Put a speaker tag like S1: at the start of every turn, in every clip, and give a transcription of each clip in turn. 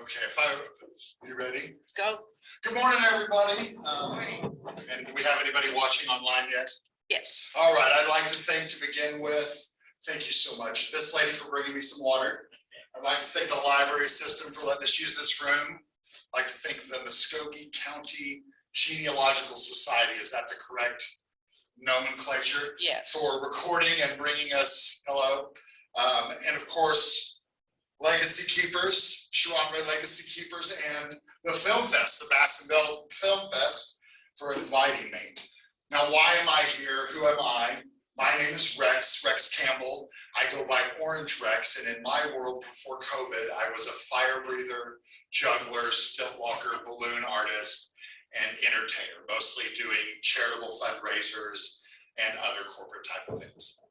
S1: Okay, you ready?
S2: Go.
S1: Good morning, everybody. And do we have anybody watching online yet?
S2: Yes.
S1: All right, I'd like to begin with, thank you so much. This lady for bringing me some water. I'd like to thank the library system for letting us use this room. I'd like to thank the Muskogee County Genealogical Society. Is that the correct nomenclature?
S2: Yes.
S1: For recording and bringing us, hello. And of course, Legacy Keepers, Sharon Ray Legacy Keepers, and the Film Fest, the Bassonville Film Fest, for inviting me. Now, why am I here? Who am I? My name is Rex Campbell. I go by Orange Rex, and in my world before COVID, I was a fire breather, juggler, stilt walker, balloon artist, and entertainer, mostly doing charitable fundraisers and other corporate type events.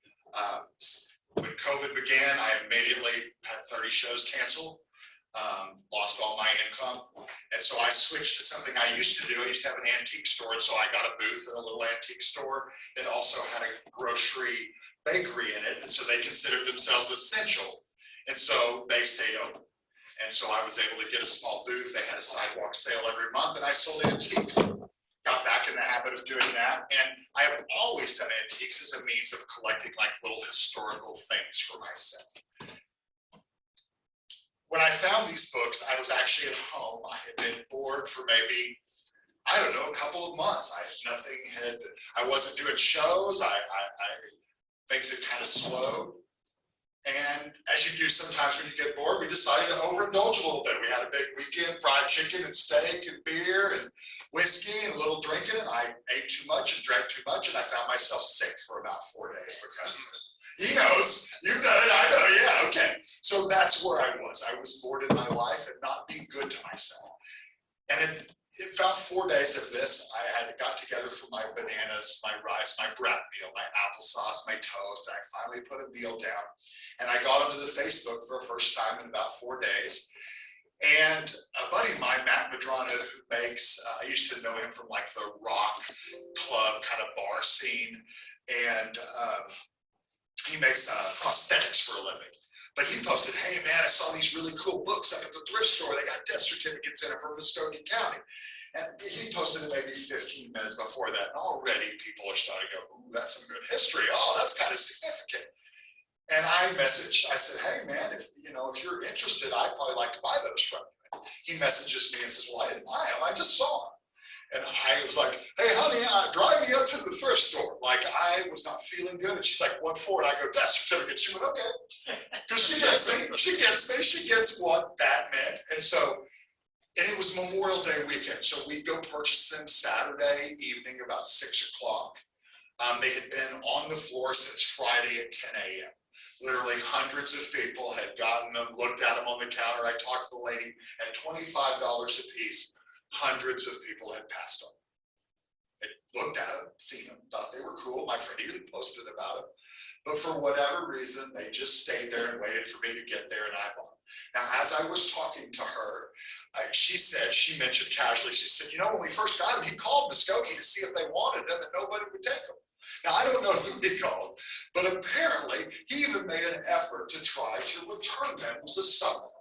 S1: When COVID began, I immediately had 30 shows canceled, lost all my income. And so I switched to something I used to do. I used to have an antique store. And so I got a booth in a little antique store that also had a grocery bakery in it. And so they considered themselves essential. And so they stayed open. And so I was able to get a small booth. They had a sidewalk sale every month and I sold antiques. Got back in the habit of doing that. And I have always done antiques as a means of collecting like little historical things for myself. When I found these books, I was actually at home. I had been bored for maybe, I don't know, a couple of months. I wasn't doing shows. Things had kind of slowed. And as you do sometimes when you get bored, we decided to overindulge a little bit. We had a big weekend, fried chicken and steak and beer and whiskey and a little drinking. And I ate too much and drank too much. And I found myself sick for about 4 days because of it. He knows, you've done it, I know, yeah, okay. So that's where I was. I was bored in my life and not being good to myself. And in about 4 days of this, I had got together for my bananas, my rice, my brat meal, my applesauce, my toast. And I finally put a meal down and I got onto the Facebook for the first time in about 4 days. And a buddy of mine, Matt Madrano, who makes, I used to know him from like the rock club kind of bar scene. And he makes prosthetics for a living. But he posted, hey man, I saw these really cool books up at the thrift store. They got death certificates in it from Muskogee County. And he posted it maybe 15 minutes before that. And already people are starting to go, ooh, that's some good history. Oh, that's kind of significant. And I messaged, I said, hey man, if you're interested, I'd probably like to buy those from you. He messages me and says, well, I didn't buy them, I just saw them. And I was like, hey honey, drive me up to the thrift store. Like I was not feeling good. And she's like, what for? And I go, death certificate. She went, okay. Because she gets what that meant. And it was Memorial Day weekend. So we go purchase them Saturday evening about 6 o'clock. They had been on the floor since Friday at 10 a.m. Literally hundreds of people had gotten them, looked at them on the counter. I talked to the lady at $25 a piece. Hundreds of people had passed on. I looked at them, seen them, thought they were cool. My friend even posted about them. But for whatever reason, they just stayed there and waited for me to get there and I bought them. Now, as I was talking to her, she mentioned casually, she said, when we first got them, he called Muskogee to see if they wanted them and nobody would take them. Now, I don't know who he called, but apparently he even made an effort to try to return them to someone.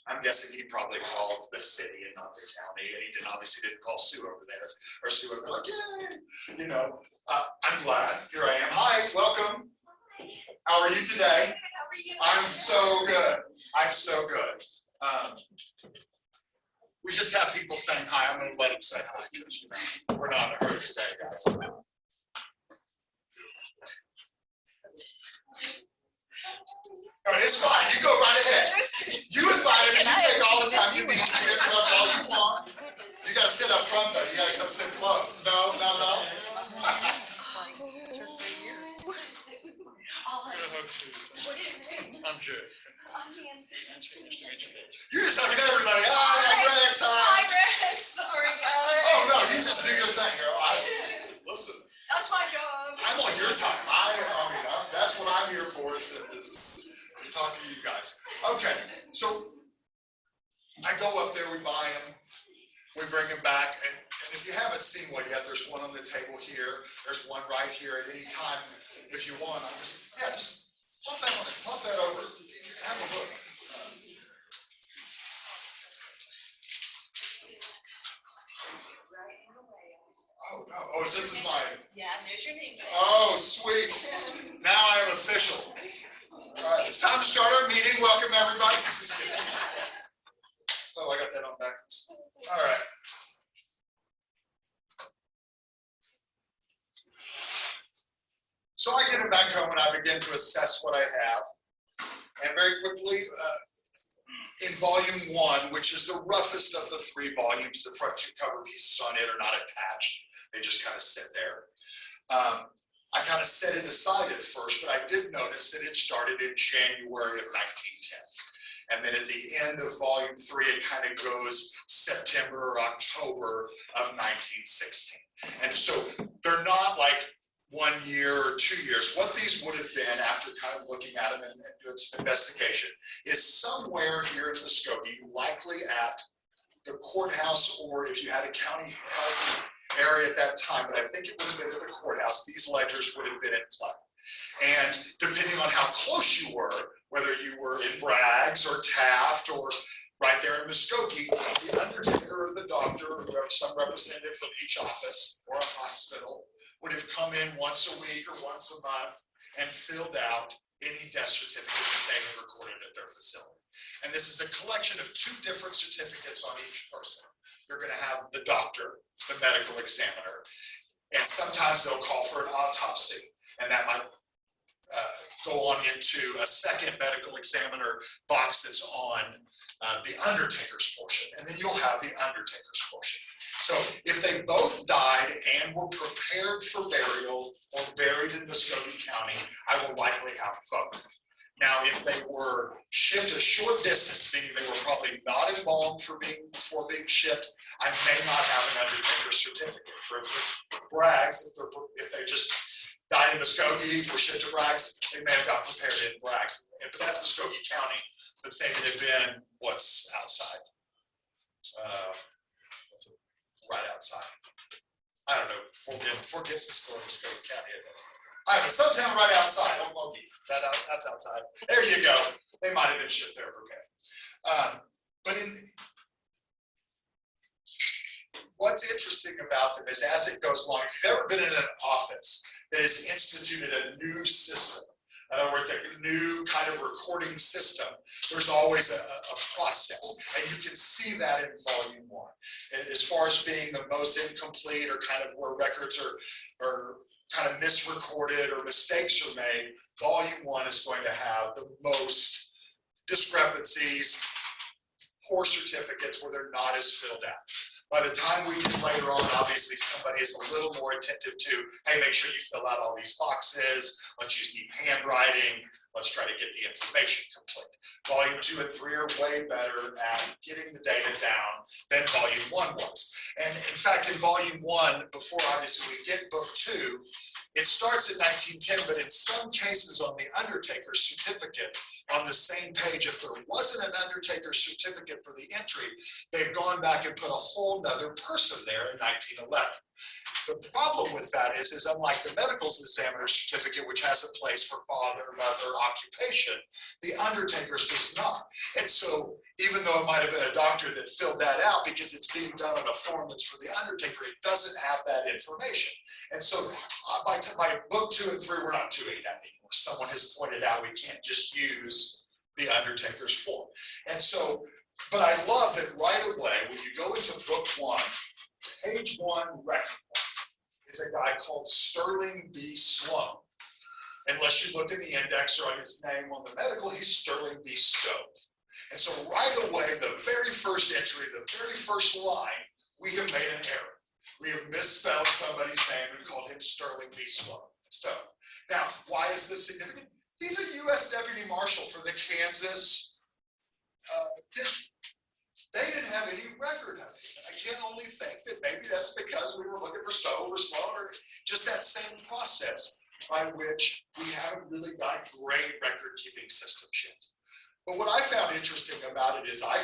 S1: I'm guessing he probably called the city and not the county, and he obviously didn't call Sue over there, or Sue would be like, yay, I'm glad, here I am. Hi, welcome. How are you today?
S3: How are you?
S1: I'm so good, I'm so good. We just have people saying hi, I'm gonna let them say hi, because we're not in a hurry today, guys. It's fine. You go right ahead. You invited me. You take all the time you need. You interrupt all you want. You got to sit up front though. You got to come sit close. No.
S4: I'm Jay.
S3: I'm Nancy.
S1: You're just hugging everybody. Hi, I'm Rex.
S3: Hi, Rex. Sorry, guys.
S1: Oh no, you just do your thing, girl. Listen.
S3: That's my job.
S1: I'm on your time. That's what I'm here for. Is to talk to you guys. Okay, so I go up there, we buy them, we bring them back, and if you haven't seen one yet, there's one on the table here, there's one right here at any time. If you want, just pop that over, have a look. meeting. Welcome, everybody. Just kidding. Oh, I got that on backwards. All right. So I get it back home and I begin to assess what I have. And very quickly, in volume 1, which is the roughest of the 3 volumes, the front 2 cover pieces on it are not attached. They just kind of sit there. I kind of set it aside at first, but I did notice that it started in January of 1910. And then at the end of volume 3, it kind of goes September or October of 1916. And so they're not like 1 year or 2 years. What these would have been after kind of looking at them and doing some investigation is somewhere here in Muskogee, likely at the courthouse, or if you had a county health area at that time, but I think it would have been at the courthouse, these ledgers would have been in play. And depending on how close you were, whether you were in Braggs or Taft or right there in Muskogee, the undertaker or the doctor or some representative from each office or a hospital would have come in once a week or once a month and filled out any death certificates that they had recorded at their facility. And this is a collection of 2 different certificates on each person. You're going to have the doctor, the medical examiner, and sometimes they'll call for an autopsy, and that might go on into a second medical examiner box that's on the undertaker's portion, and then you'll have the undertaker's portion. So if they both died and were prepared for burial or buried in Muskogee County, I will likely have both. Now, if they were shipped a short distance, meaning they were probably not embalmed before being shipped, I may not have an undertaker's certificate. For instance, Braggs, if they just died in Muskogee, were shipped to Braggs, they may have got prepared in Braggs. But that's Muskogee County. But say that had been what's outside, right outside. I don't know. Fort Gibson's still in Muskogee County. I don't know. Some town right outside. Oklahoma. That's outside. There you go. They might have been shipped there prepared. But what's interesting about them is as it goes along, if you've ever been in an office that has instituted a new system, in other words, a new kind of recording system, there's always a process. And you can see that in volume 1. As far as being the most incomplete or kind of where records are kind of misrecorded or mistakes are made, volume 1 is going to have the most discrepancies, poor certificates where they're not as filled out. By the time we get later on, obviously somebody is a little more attentive to, hey, make sure you fill out all these boxes. Let's use neat handwriting. Let's try to get the information complete. Volume 2 and 3 are way better at getting the data down than volume 1 was. And in fact, in volume 1, before obviously we get book 2, it starts in 1910, but in some cases on the undertaker's certificate, on the same page, if there wasn't an undertaker's certificate for the entry, they've gone back and put a whole nother person there in 1911. The problem with that is unlike the medical examiner's certificate, which has a place for father, mother, occupation, the undertaker's does not. And so even though it might have been a doctor that filled that out because it's being done on a form that's for the undertaker, it doesn't have that information. And so by book 2 and 3, we're not doing that anymore. Someone has pointed out we can't just use the undertaker's form. And so, but I love that right away, when you go into book 1, page 1, record 1, is a guy called Sterling B. Sloan. Unless you look in the index or on his name on the medical, he's Sterling B. Stove. And so right away, the very first entry, the very first line, we have made an error. We have misspelled somebody's name and called him Sterling B. Stove. Now, why is this significant? He's a U.S. Deputy Marshal for the Kansas District. They didn't have any record of it. I can only think that maybe that's because we were looking for Stove or Sloan or just that same process by which we haven't really got great record keeping systems yet. But what I found interesting about it is I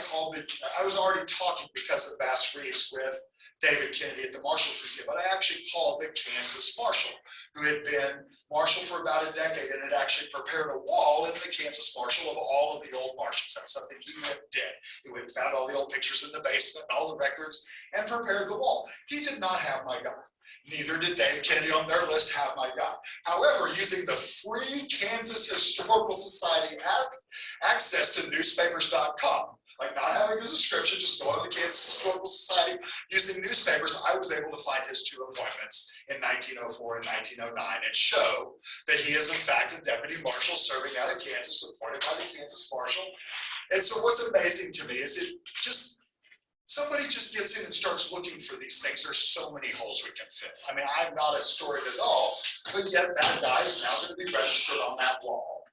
S1: was already talking because of Bass Reeves with David Kennedy at the Marshals Museum, but I actually called the Kansas Marshal, who had been Marshal for about a decade and had actually prepared a wall in the Kansas Marshal of all of the old Marshals. That's something he went and did. He went and found all the old pictures in the basement and all the records and prepared the wall. He did not have my guide. Neither did Dave Kennedy on their list have my guide. However, using the free Kansas Historical Society access to newspapers.com, like not having a subscription, just going to the Kansas Historical Society using newspapers, I was able to find his 2 appointments in 1904 and 1909 and show that he is in fact a deputy marshal serving out of Kansas, appointed by the Kansas Marshal. And so what's amazing to me is somebody just gets in and starts looking for these things. There's so many holes we can fit. I mean, I'm not a historian at all, but yet that guy is now going to be registered on that wall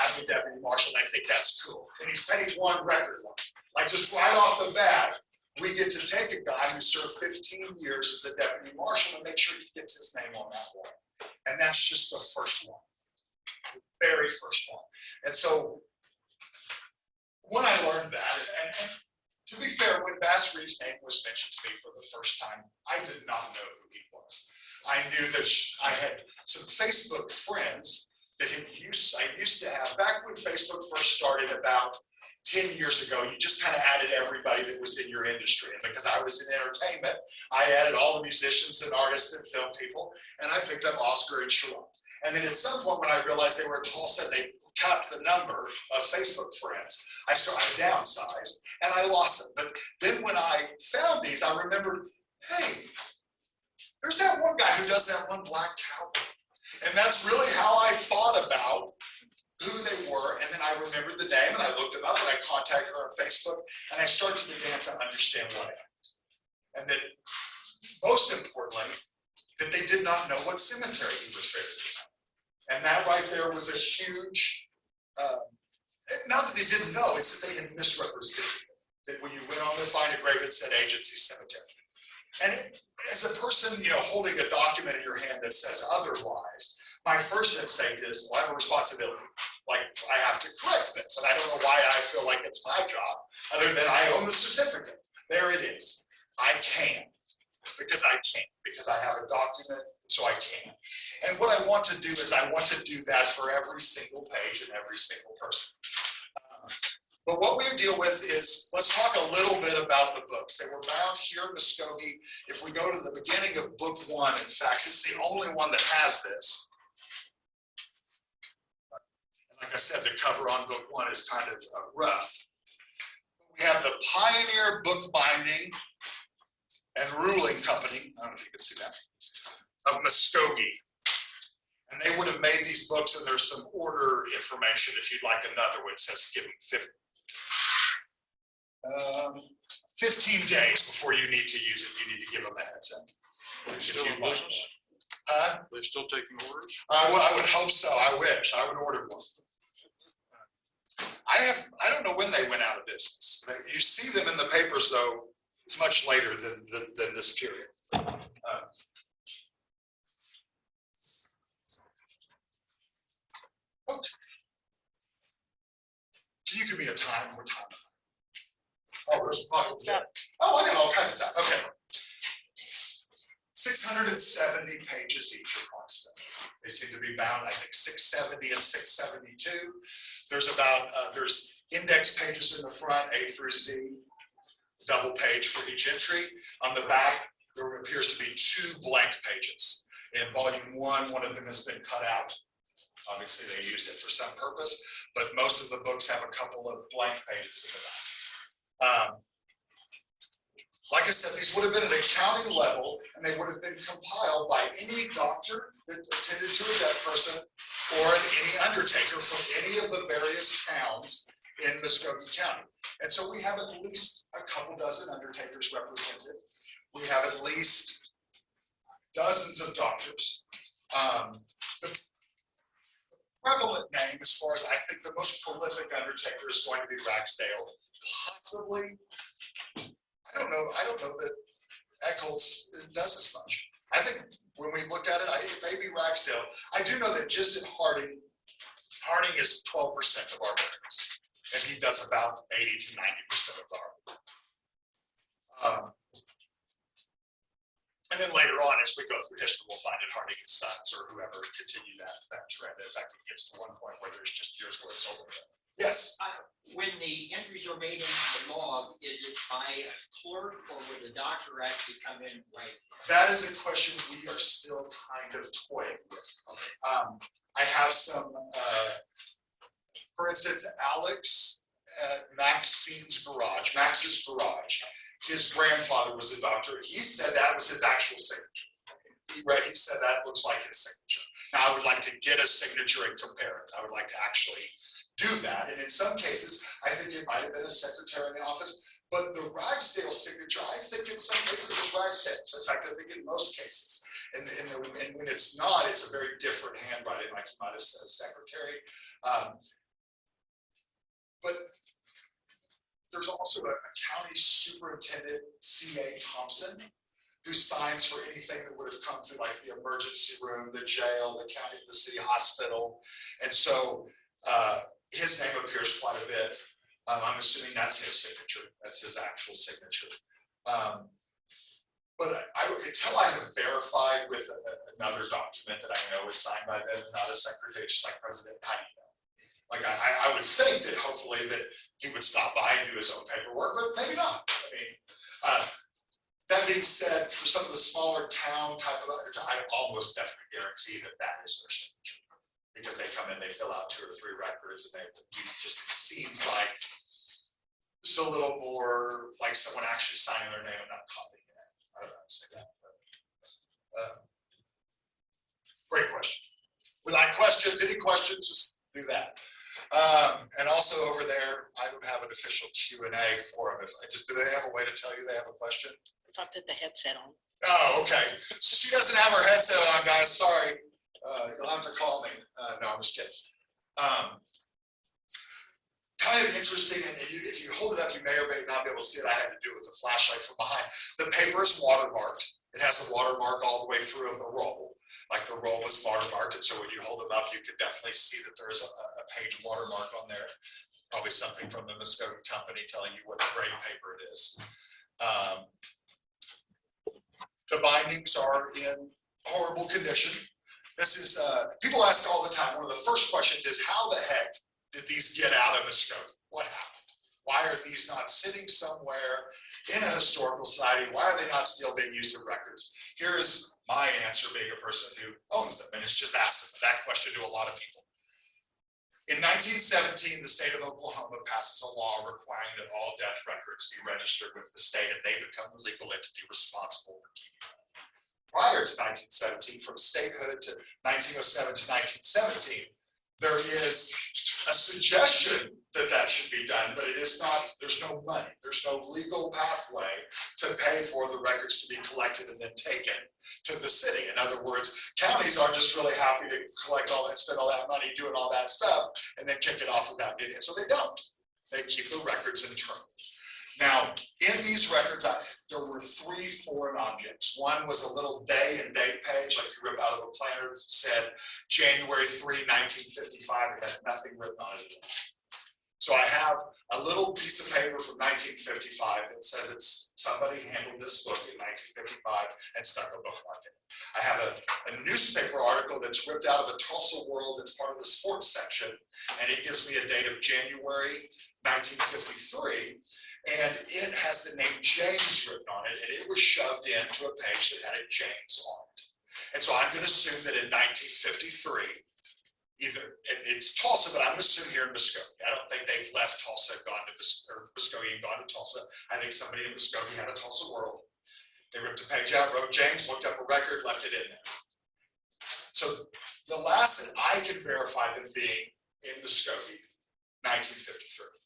S1: as a deputy marshal, and I think that's cool. And he's page 1 record one. Like just right off the bat, we get to take a guy who served 15 years as a deputy marshal and make sure he gets his name on that wall. And that's just the first one, the very first one. And so when I learned that, and to be fair, when Bass Reeves' name was mentioned to me for the first time, I did not know who he was. I knew that I had some Facebook friends that I used to have back when Facebook first started about 10 years ago. You just kind of added everybody that was in your industry. And because I was in entertainment, I added all the musicians and artists and film people, and I picked up Oscar and Sharon. And then at some point when I realized they were in Tulsa, they capped the number of Facebook friends. I downsized and I lost them. But then when I found these, I remembered, hey, there's that one guy who does that one black cowboy. And that's really how I thought about who they were. And then I remembered the name and I looked them up and I contacted her on Facebook and I started to begin to understand what happened. And that most importantly, that they did not know what cemetery he was buried in. And that right there was a huge, not that they didn't know, it's that they had misrepresented it. That when you went on to find a grave, it said Agency Cemetery. And as a person, holding a document in your hand that says otherwise, my first instinct is, well, I have a responsibility. Like, I have to correct this. And I don't know why I feel like it's my job, other than I own the certificate. There it is. I can, because I have a document, so I can. And what I want to do is I want to do that for every single page and every single person. But what we deal with is, let's talk a little bit about the books. They were bound here in Muskogee. If we go to the beginning of book 1, in fact, it's the only one that has this. And like I said, the cover on book 1 is kind of rough. We have the Pioneer Bookbinding and Ruling Company, I don't know if you can see that, of Muskogee. And they would have made these books, and there's some order information if you'd like another one. It says give them 15 days before you need to use it. You need to give them a heads up.
S2: They're still in business? They're still taking orders?
S1: I would hope so. I wish. I would order one. I don't know when they went out of business. You see them in the papers, though, it's much later than this period. Okay. You give me a time. What time? Oh, there's pockets. Oh, I got all kinds of time. Okay. 670 pages each approximately. They seem to be bound, I think, 670 and 672. There's index pages in the front, A through Z, double page for each entry. On the back, there appears to be 2 blank pages. In volume 1, one of them has been cut out. Obviously, they used it for some purpose, but most of the books have a couple of blank pages in the back. Like I said, these would have been at a county level, and they would have been compiled by any doctor that attended to a dead person or any undertaker from any of the various towns in Muskogee County. And so we have at least a couple dozen undertakers represented. We have at least dozens of doctors. The prevalent name, as far as I think the most prolific undertaker, is going to be Ragsdale. Possibly, I don't know that Eccles does as much. I think when we look at it, it may be Ragsdale. I do know that just at Harding is 12% of our records, and he does about 80 to 90% of our. And then later on, as we go through history, we'll find it Harding and Sons or whoever continue that trend. In fact, it gets to one point where there's just years where it's over. Yes.
S4: When the entries are made into the log, is it by a clerk or would the doctor actually come in and write?
S1: That is a question we are still kind of toying with. I have some, for instance, Alex at Max's garage, his grandfather was a doctor. He said that was his actual signature. He said that looks like his signature. Now I would like to get a signature and compare it. I would like to actually do that. And in some cases, I think it might have been a secretary in the office, but the Ragsdale signature, I think in some cases is Ragsdale's. In fact, I think in most cases. And when it's not, it's a very different handwriting, like you might have said, secretary. But there's also a county superintendent, C.A. Thompson, who signs for anything that would have come through like the emergency room, the jail, the county, the city hospital. And so his name appears quite a bit. I'm assuming that's his signature. That's his actual signature. But until I have verified with another document that I know is signed by them, not a secretary, just like president, how do you know? Like I would think that hopefully that he would stop by and do his own paperwork, but maybe not. I mean, that being said, for some of the smaller town type of records, I almost definitely guarantee that that is their signature. Because they come in, they fill out 2 or 3 records, and it seems like just a little more like someone actually signing their name and not copying it. I don't know how to say that. But, great question. We like questions. Any questions? Just do that. And also over there, I don't have an official Q&A for them. Do they have a way to tell you they have a question?
S5: If I put the headset on.
S1: Oh, okay. So she doesn't have her headset on, guys. Sorry. You'll have to call me. No, I'm just kidding. Kind of interesting, and if you hold it up, you may or may not be able to see it. I had to do it with a flashlight from behind. The paper is watermarked. It has a watermark all the way through of the roll. Like the roll is watermarked, and so when you hold it up, you can definitely see that there is a page watermark on there. Probably something from the Muskogee company telling you what grade paper it is. The bindings are in horrible condition. This is, people ask all the time, one of the first questions is, how the heck did these get out of Muskogee? What happened? Why are these not sitting somewhere in a historical society? Why are they not still being used as records? Here is my answer, being a person who owns them, and it's just asked that question to a lot of people. In 1917, the state of Oklahoma passes a law requiring that all death records be registered with the state, and they become the legal entity responsible for keeping them. Prior to 1917, from statehood to 1907 to 1917, there is a suggestion that that should be done, but it is not, there's no money, there's no legal pathway to pay for the records to be collected and then taken to the city. In other words, counties are just really happy to collect all that, spend all that money doing all that stuff, and then kick it off without getting it. So they don't. They keep the records internally. Now, in these records, there were 3 foreign objects. One was a little day and date page, like you rip out of a planner, said January 3, 1955. It had nothing written on it. So I have a little piece of paper from 1955 that says it's somebody handled this book in 1955 and stuck a bookmark in it. I have a newspaper article that's ripped out of a Tulsa World that's part of the sports section, and it gives me a date of January 1953. And it has the name James written on it, and it was shoved into a page that had a James on it. And so I'm going to assume that in 1953, and it's Tulsa, but I'm going to assume here in Muskogee. I don't think they've left Tulsa, gone to Muskogee and gone to Tulsa. I think somebody in Muskogee had a Tulsa World. They ripped a page out, wrote James, looked up a record, left it in there. So the last that I can verify them being in Muskogee, 1953.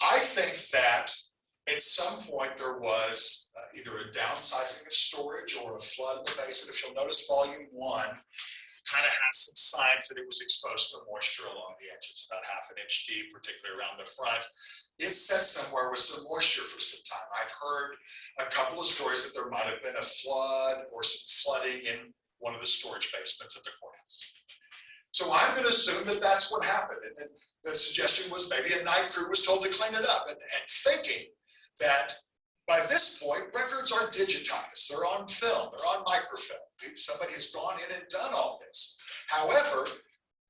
S1: I think that at some point there was either a downsizing of storage or a flood in the basement. If you'll notice, volume 1 kind of has some signs that it was exposed to moisture along the edges, about ½ an inch deep, particularly around the front. It sat somewhere with some moisture for some time. I've heard a couple of stories that there might have been a flood or some flooding in one of the storage basements at the courthouse. So I'm going to assume that that's what happened. And then the suggestion was maybe a night crew was told to clean it up, and thinking that By this point, records are digitized, they're on film, they're on microfilm. Somebody has gone in and done all this. However,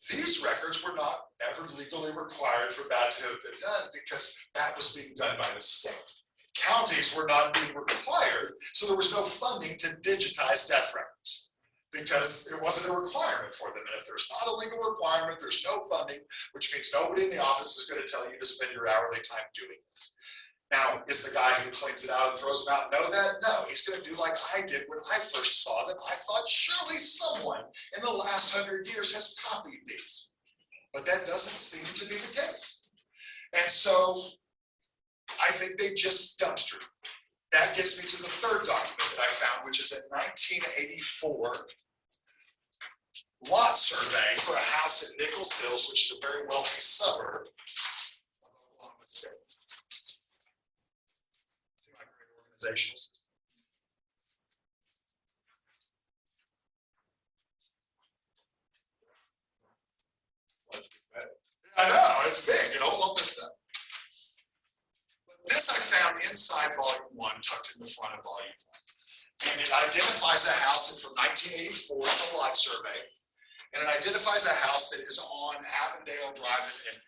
S1: these records were not ever legally required for that to have been done because that was being done by the state. Counties were not being required, so there was no funding to digitize death records because it wasn't a requirement for them. And if there's not a legal requirement, there's no funding, which means nobody in the office is going to tell you to spend your hourly time doing it. Now, is the guy who cleans it out and throws them out know that? No, he's going to do like I did when I first saw them. I thought surely someone in the last 100 years has copied these, but that doesn't seem to be the case. And so I think they just dumpstered. That gets me to the third document that I found, which is a 1984 lot survey for a house at Nichols Hills, which is a very wealthy suburb of Oklahoma City. Organizations. I know, it's big, it holds all this stuff. But this I found inside volume 1, tucked in the front of volume 1. And it identifies a house, and from 1984, it's a lot survey. And it identifies a house that is on Avondale Drive.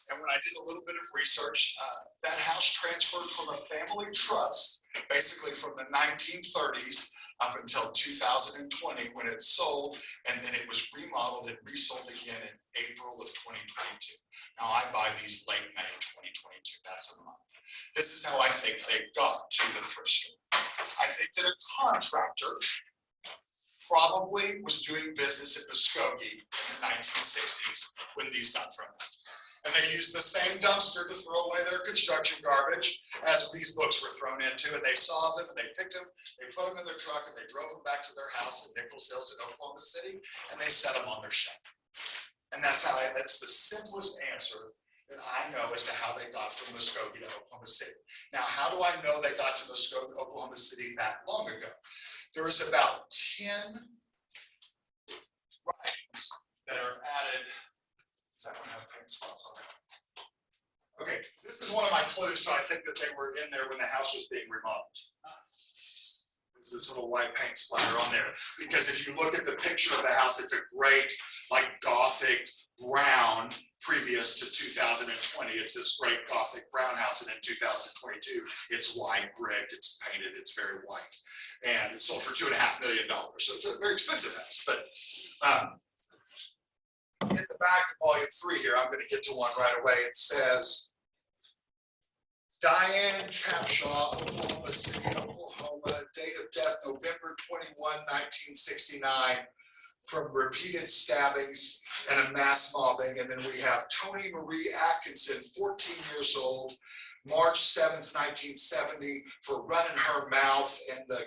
S1: And when I did a little bit of research, that house transferred from a family trust, basically from the 1930s up until 2020 when it sold, and then it was remodeled and resold again in April of 2022. Now I buy these late May 2022, that's a month. This is how I think they got to the thrift store. I think that a contractor probably was doing business at Muskogee in the 1960s when these got thrown out. And they used the same dumpster to throw away their construction garbage as these books were thrown into, and they saw them and they picked them, they put them in their truck and they drove them back to their house in Nichols Hills in Oklahoma City, and they set them on their shelf. And that's the simplest answer that I know as to how they got from Muskogee to Oklahoma City. Now, how do I know they got to Muskogee, Oklahoma City that long ago? There is about 10 writings that are added. Does that one have paint spots on it? Okay, this is one of my clues to I think that they were in there when the house was being remodeled. This little white paint splatter on there. Because if you look at the picture of the house, it's a great, like Gothic brown previous to 2020. It's this great Gothic brown house, and in 2022, it's white brick, it's painted, it's very white. And it sold for $2.5 million. So it's a very expensive house. But in the back of volume 3 here, I'm going to get to one right away. It says, Diane Capshaw, Oklahoma City, Oklahoma, date of death, November 21, 1969, from repeated stabbings and a mass mobbing. And then we have Tony Marie Atkinson, 14 years old, March 7th, 1970, for running her mouth, and the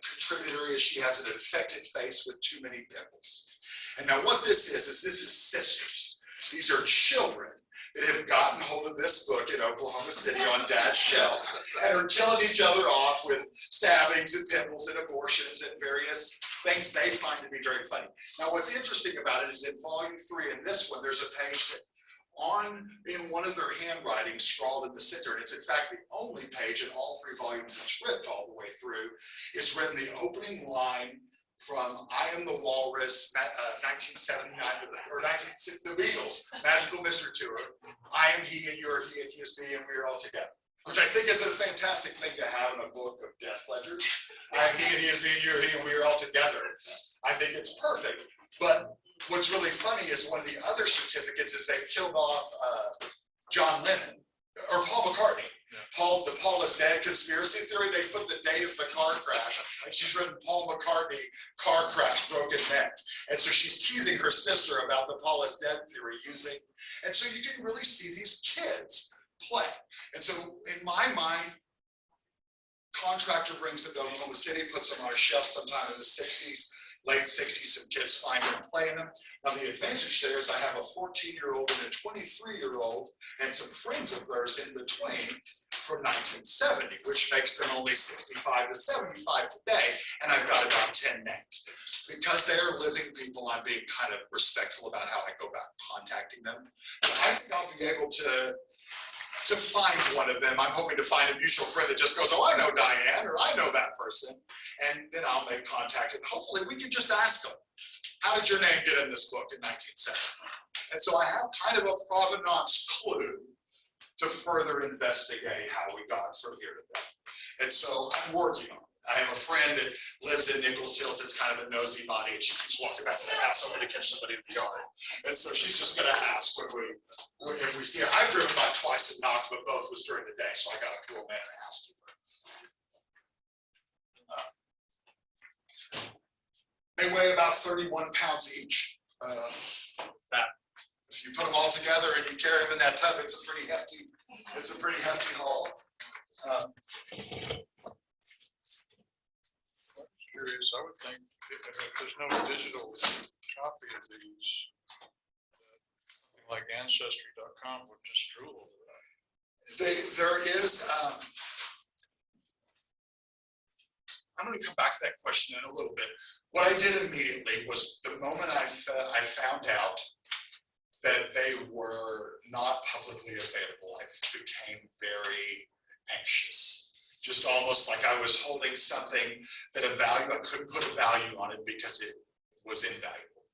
S1: contributor is she has an infected face with too many pimples. And now what this is sisters. These are children that have gotten hold of this book in Oklahoma City on Dad's shelf and are killing each other off with stabbings and pimples and abortions and various things they find to be very funny. Now what's interesting about it is in volume 3 in this one, there's a page that in one of their handwritings scrawled in the center, and it's in fact the only page in all 3 volumes that's ripped all the way through, is written the opening line from I Am the Walrus, 1979, or the Beatles, Magical Mystery Tour. I am he and you're he and he is me and we're all together. Which I think is a fantastic thing to have in a book of death ledgers. I am he and he is me and you're he and we're all together. I think it's perfect. But what's really funny is one of the other certificates is they killed off John Lennon, or Paul McCartney. The Paul is dead conspiracy theory, they put the date of the car crash, and she's written Paul McCartney, car crash, broken neck. And so she's teasing her sister about the Paul is dead theory using, and so you can really see these kids play. And so in my mind, contractor brings them to Oklahoma City, puts them on a shelf sometime in the 60s, late 60s, some kids find them and play them. Now the advantage there is I have a 14-year-old and a 23-year-old and some friends of theirs in between from 1970, which makes them only 65 to 75 today, and I've got about 10 names. Because they are living people, I'm being kind of respectful about how I go about contacting them. But I think I'll be able to to find one of them. I'm hoping to find a mutual friend that just goes, oh, I know Diane, or I know that person. And then I'll make contact, and hopefully we can just ask them, how did your name get in this book in 1970? And so I have kind of a provenance clue to further investigate how we got from here to there. And so I'm working on it. I have a friend that lives in Nichols Hills that's kind of a nosy body, and she keeps walking past the house hoping to catch somebody in the yard. And so she's just gonna ask if we see her. I've driven by twice and knocked, but both was during the day, so I got a cool man and asked her. They weigh about 31 pounds each. If you put them all together and you carry them in that tub, it's a pretty hefty haul.
S2: Curious, I would think if there's no digital copy of these, like ancestry.com would just drool over that.
S1: There is, I'm going to come back to that question in a little bit. What I did immediately was the moment I found out that they were not publicly available, I became very anxious. Just almost like I was holding something that I couldn't put a value on it because it was invaluable.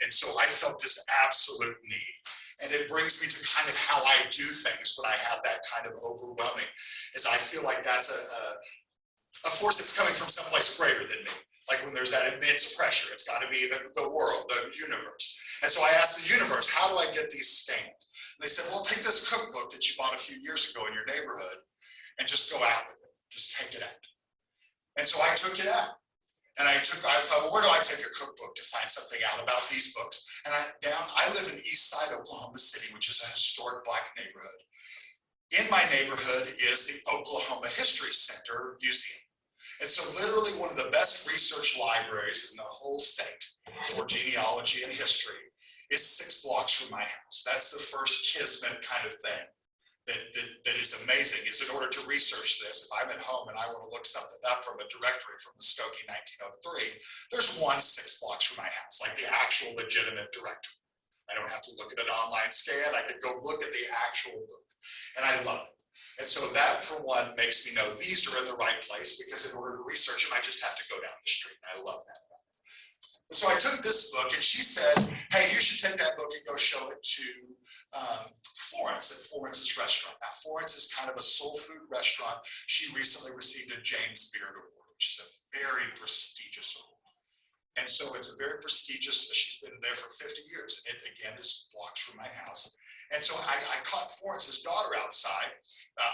S1: And so I felt this absolute need. And it brings me to kind of how I do things when I have that kind of overwhelming, is I feel like that's a force that's coming from someplace greater than me. Like when there's that immense pressure, it's got to be the world, the universe. And so I asked the universe, how do I get these scanned? And they said, well, take this cookbook that you bought a few years ago in your neighborhood and just go out with it. Just take it out. And so I took it out. And I thought, well, where do I take a cookbook to find something out about these books? And I live in East Side, Oklahoma City, which is a historic Black neighborhood. In my neighborhood is the Oklahoma History Center Museum. And so literally one of the best research libraries in the whole state for genealogy and history is 6 blocks from my house. That's the first kismet kind of thing that is amazing, is in order to research this, if I'm at home and I want to look something up from a directory from Muskogee 1903, there's one 6 blocks from my house, like the actual legitimate directory. I don't have to look at an online scan. I can go look at the actual book, and I love it. And so that, for one, makes me know these are in the right place, because in order to research them, I just have to go down the street. And I love that about it. And so I took this book, and she says, hey, you should take that book and go show it to Florence at Florence's restaurant. Now, Florence is kind of a soul food restaurant. She recently received a James Beard Award, which is a very prestigious award. And so it's a very prestigious, she's been there for 50 years. And it, again, is blocks from my house. And so I caught Florence's daughter outside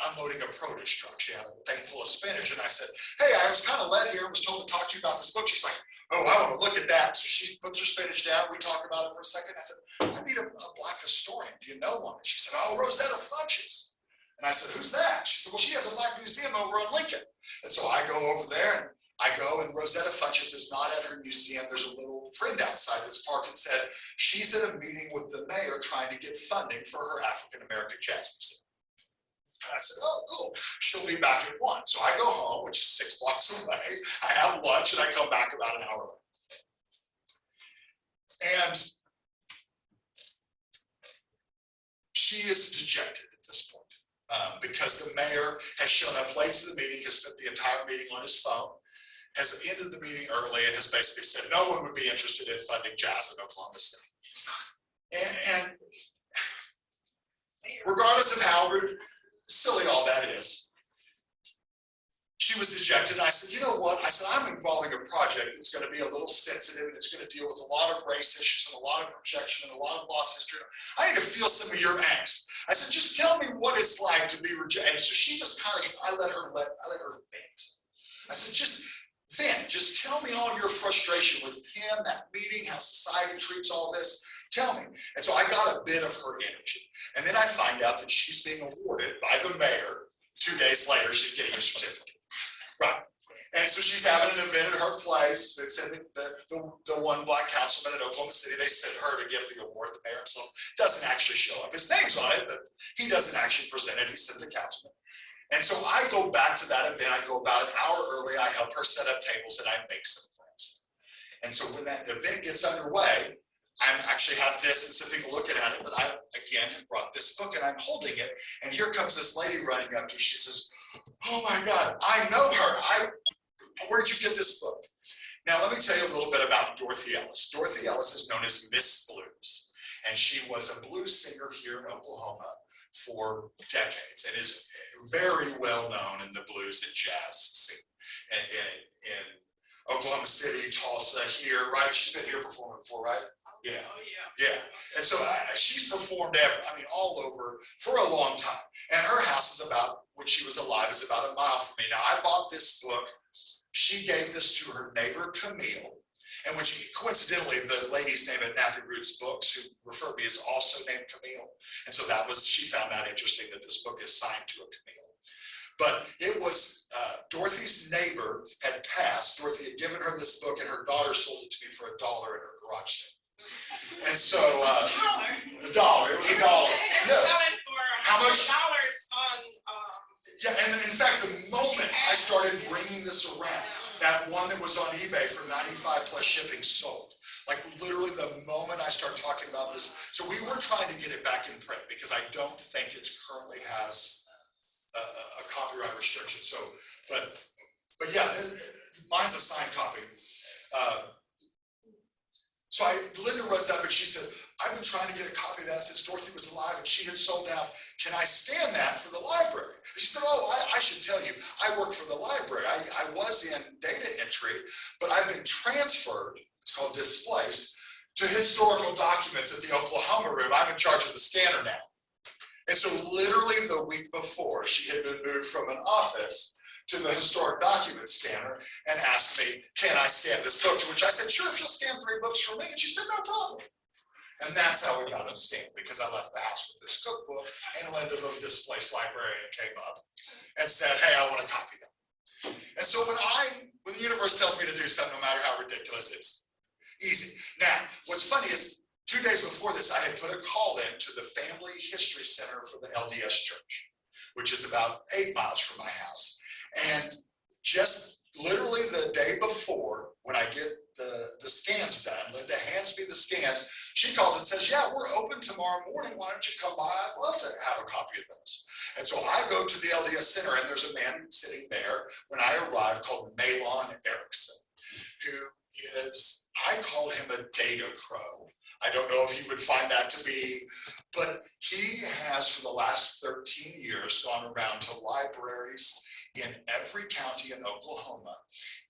S1: unloading a produce truck. She had a thing full of spinach. And I said, hey, I was kind of led here and was told to talk to you about this book. She's like, oh, I want to look at that. So she puts her spinach down. We talk about it for a second. I said, I need a Black historian. Do you know one? And she said, oh, Rosetta Funches. And I said, who's that? She said, well, she has a Black museum over on Lincoln. And so I go over there, and I go, and Rosetta Funches is not at her museum. There's a little friend outside that's parked and said, she's at a meeting with the mayor trying to get funding for her African-American jazz museum. And I said, oh, cool. She'll be back at 1. So I go home, which is 6 blocks away. I have lunch, and I come back about an hour later. And she is dejected at this point because the mayor has shown up late to the meeting, has spent the entire meeting on his phone, has ended the meeting early, and has basically said no one would be interested in funding jazz in Oklahoma State. And regardless of how silly all that is, she was dejected. And I said, you know what? I said, I'm involving a project that's going to be a little sensitive, and it's going to deal with a lot of race issues and a lot of projection and a lot of lost history. I need to feel some of your angst. I said, just tell me what it's like to be rejected. And so she just kind of, I let her vent. I said, just vent. Just tell me all your frustration with him, that meeting, how society treats all this. Tell me. And so I got a bit of her energy. And then I find out that she's being awarded by the mayor. 2 days later, she's getting a certificate. Right. And so she's having an event at her place. That said the one Black councilman in Oklahoma City, they sent her to give the award. The mayor himself doesn't actually show up. His name's on it, but he doesn't actually present it. He sends a councilman. And so I go back to that event. I go about an hour early. I help her set up tables, and I make some friends. And so when that event gets underway, I'm actually have this and so take a look at it, but I again have brought this book and I'm holding it, and here comes this lady running up to me. She says, "Oh my God, I know her. Where'd you get this book?" Now let me tell you a little bit about Dorothy Ellis. Dorothy Ellis is known as Miss Blues, and she was a blues singer here in Oklahoma for decades and is very well known in the blues and jazz scene in Oklahoma City, Tulsa, here, right? She's been here performing before, right? Yeah.
S3: Oh, yeah.
S1: Yeah, and so she's performed all over for a long time. And her house is about, when she was alive, is about a mile from me. Now, I bought this book. She gave this to her neighbor, Camille. And when she, coincidentally, the lady's name at Nappy Roots Books, who referred me, is also named Camille. And so she found that interesting that this book is signed to a Camille. But it was Dorothy's neighbor had passed. Dorothy had given her this book, and her daughter sold it to me for $1 in her garage sale. And so $1. It was $1.
S5: They're
S1: Yeah.
S5: selling for
S1: How much?
S5: $100 on.
S1: Yeah, and in fact, the moment I started bringing this around, that one that was on eBay for 95 plus shipping sold. Like literally the moment I start talking about this. So we were trying to get it back in print because I don't think it currently has a copyright restriction. So, but yeah, mine's a signed copy. So Linda runs up and she said, "I've been trying to get a copy of that since Dorothy was alive and she had sold out. Can I scan that for the library?" And she said, "Oh, I should tell you, I work for the library. I was in data entry, but I've been transferred," it's called displaced, "to historical documents at the Oklahoma room. I'm in charge of the scanner now." And so literally the week before, she had been moved from an office to the historic document scanner and asked me, "Can I scan this book?" To which I said, "Sure, if you'll scan 3 books for me." And she said, "No problem." And that's how we got them scanned, because I left the house with this cookbook, and Linda, the displaced librarian, came up and said, "Hey, I want to copy them." And so when the universe tells me to do something, no matter how ridiculous, it's easy. Now, what's funny is 2 days before this, I had put a call in to the Family History Center for the LDS Church, which is about 8 miles from my house. And just literally the day before, when I get the scans done, Linda hands me the scans. She calls and says, "Yeah, we're open tomorrow morning. Why don't you come by? I'd love to have a copy of those." And so I go to the LDS Center, and there's a man sitting there when I arrive called Malon Erickson, who is, I call him a data crow. I don't know if he would find that to be, but he has for the last 13 years gone around to libraries in every county in Oklahoma,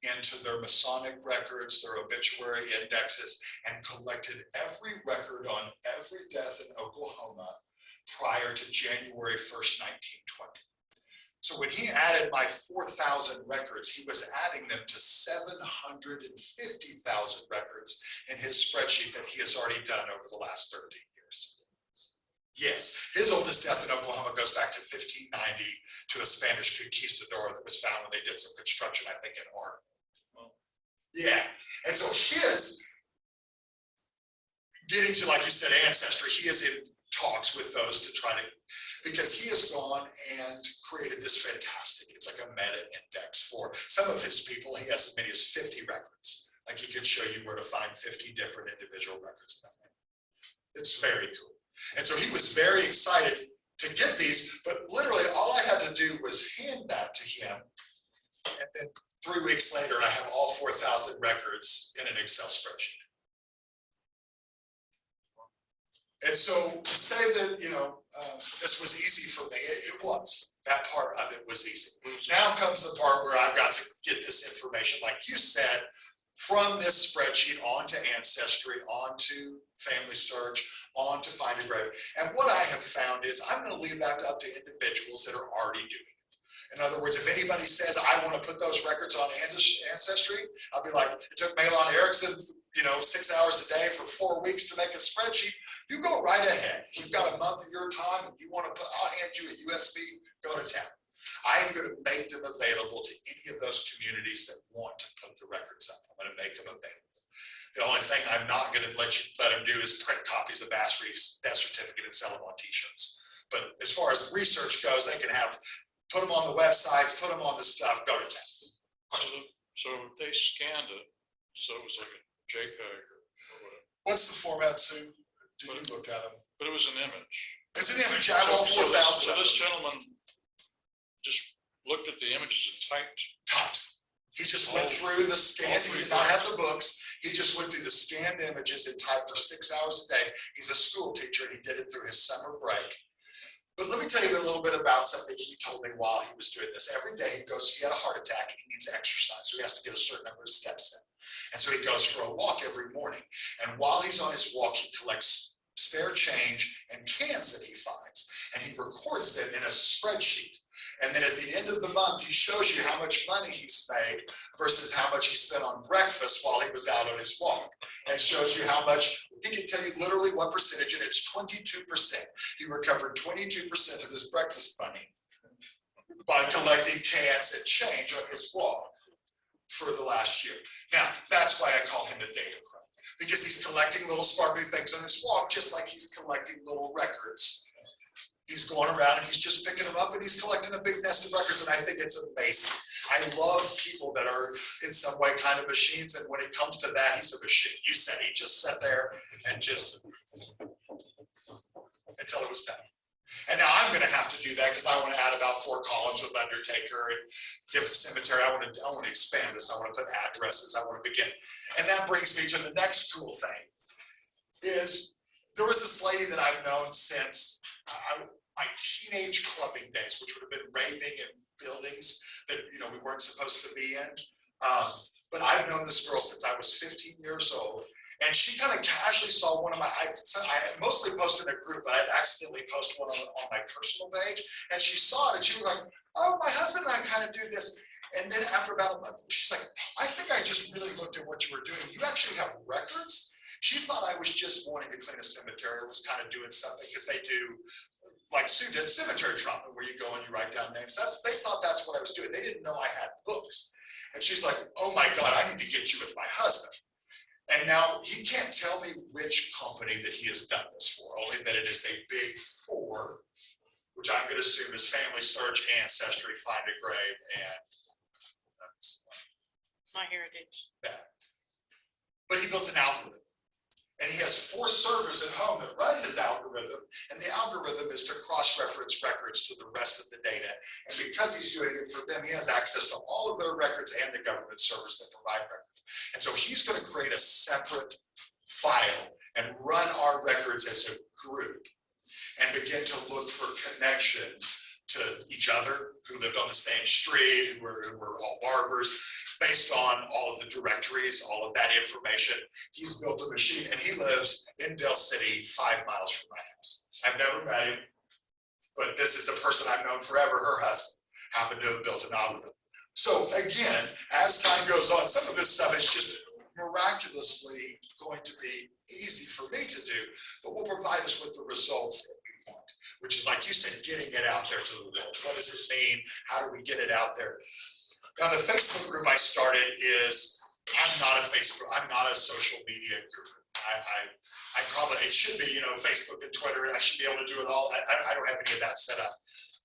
S1: into their Masonic records, their obituary indexes, and collected every record on every death in Oklahoma prior to January 1st, 1920. So when he added my 4,000 records, he was adding them to 750,000 records in his spreadsheet that he has already done over the last 13 years. Yes, his oldest death in Oklahoma goes back to 1590 to a Spanish conquistador that was found when they did some construction, I think, in Oregon. Yeah, and so his, getting to, like you said, ancestry, he is in talks with those to try to, because he has gone and created this fantastic, it's like a meta index for some of his people. He has as many as 50 records. Like he could show you where to find 50 different individual records about him. It's very cool. And so he was very excited to get these, but literally all I had to do was hand that to him. And then 3 weeks later, I have all 4,000 records in an Excel spreadsheet. And so to say that, this was easy for me, it was. That part of it was easy. Now comes the part where I've got to get this information, like you said, from this spreadsheet onto Ancestry, onto Family Search, onto Find a Grave. And what I have found is I'm going to leave that up to individuals that are already doing it. In other words, if anybody says, "I want to put those records on Ancestry," I'll be like, "It took Malon Erickson, 6 hours a day for 4 weeks to make a spreadsheet. You go right ahead. If you've got a month of your time and you want to put, I'll hand you a USB, go to town." I am going to make them available to any of those communities that want to put the records up. I'm going to make them available. The only thing I'm not going to let them do is print copies of Bass Reef's death certificate and sell them on t-shirts. But as far as research goes, they can put them on the websites, put them on the stuff, go to town.
S2: So they scanned it, so it was like a JPEG or whatever.
S1: What's the format, Sue? Did you look at them?
S2: But it was an image.
S1: It's an image. I have all
S2: So
S1: 4,000.
S2: this gentleman just looked at the images and typed.
S1: He just went through the scan. He did not have the books. He just went through the scanned images and typed for 6 hours a day. He's a school teacher and he did it through his summer break. But let me tell you a little bit about something he told me while he was doing this. Every day he goes, he had a heart attack and he needs exercise. So he has to get a certain number of steps in. And so he goes for a walk every morning. And while he's on his walk, he collects spare change and cans that he finds. And he records them in a spreadsheet. And then at the end of the month, he shows you how much money he's made versus how much he spent on breakfast while he was out on his walk. And shows you how much, he can tell you literally what percentage, and it's 22%. He recovered 22% of his breakfast money by collecting cans and change on his walk for the last year. Now, that's why I call him a data crone, because he's collecting little sparkly things on his walk, just like he's collecting little records. He's going around and he's just picking them up and he's collecting a big nest of records. And I think it's amazing. I love people that are in some way kind of machines. And when it comes to that, he's a machine. You said he just sat there and just until it was done. And now I'm going to have to do that because I want to add about 4 columns with Undertaker and different cemetery. I want to expand this. I want to put addresses. I want to begin. And that brings me to the next cool thing is there was this lady that I've known since my teenage clubbing days, which would have been raving in buildings that, you know, we weren't supposed to be in. But I've known this girl since I was 15 years old. And she kind of casually saw one of my, I had mostly posted in a group, but I'd accidentally post one on my personal page. And she saw it and she was like, oh, my husband and I kind of do this. And then after about a month, she's like, I think I just really looked at what you were doing. You actually have records? She thought I was just wanting to clean a cemetery or was kind of doing something because they do, like Sue did, cemetery trumping, where you go and you write down names. They thought that's what I was doing. They didn't know I had books. And she's like, oh my God, I need to get you with my husband. And now he can't tell me which company that he has done this for, only that it is a big 4, which I'm going to assume is Family Search, Ancestry, Find a Grave, and
S5: MyHeritage.
S1: that. But he built an algorithm. And he has 4 servers at home that run his algorithm. And the algorithm is to cross-reference records to the rest of the data. And because he's doing it for them, he has access to all of their records and the government servers that provide records. And so he's going to create a separate file and run our records as a group and begin to look for connections to each other who lived on the same street, who were all barbers. Based on all of the directories, all of that information, he's built a machine and he lives in Dell City, 5 miles from my house. I've never met him, but this is a person I've known forever. Her husband happened to have built an algorithm. So again, as time goes on, some of this stuff is just miraculously going to be easy for me to do, but will provide us with the results that we want, which is, like you said, getting it out there to the world. What does it mean? How do we get it out there? Now, the Facebook group I started is, I'm not a social media guru. I probably, it should be, you know, Facebook and Twitter, I should be able to do it all. I don't have any of that set up.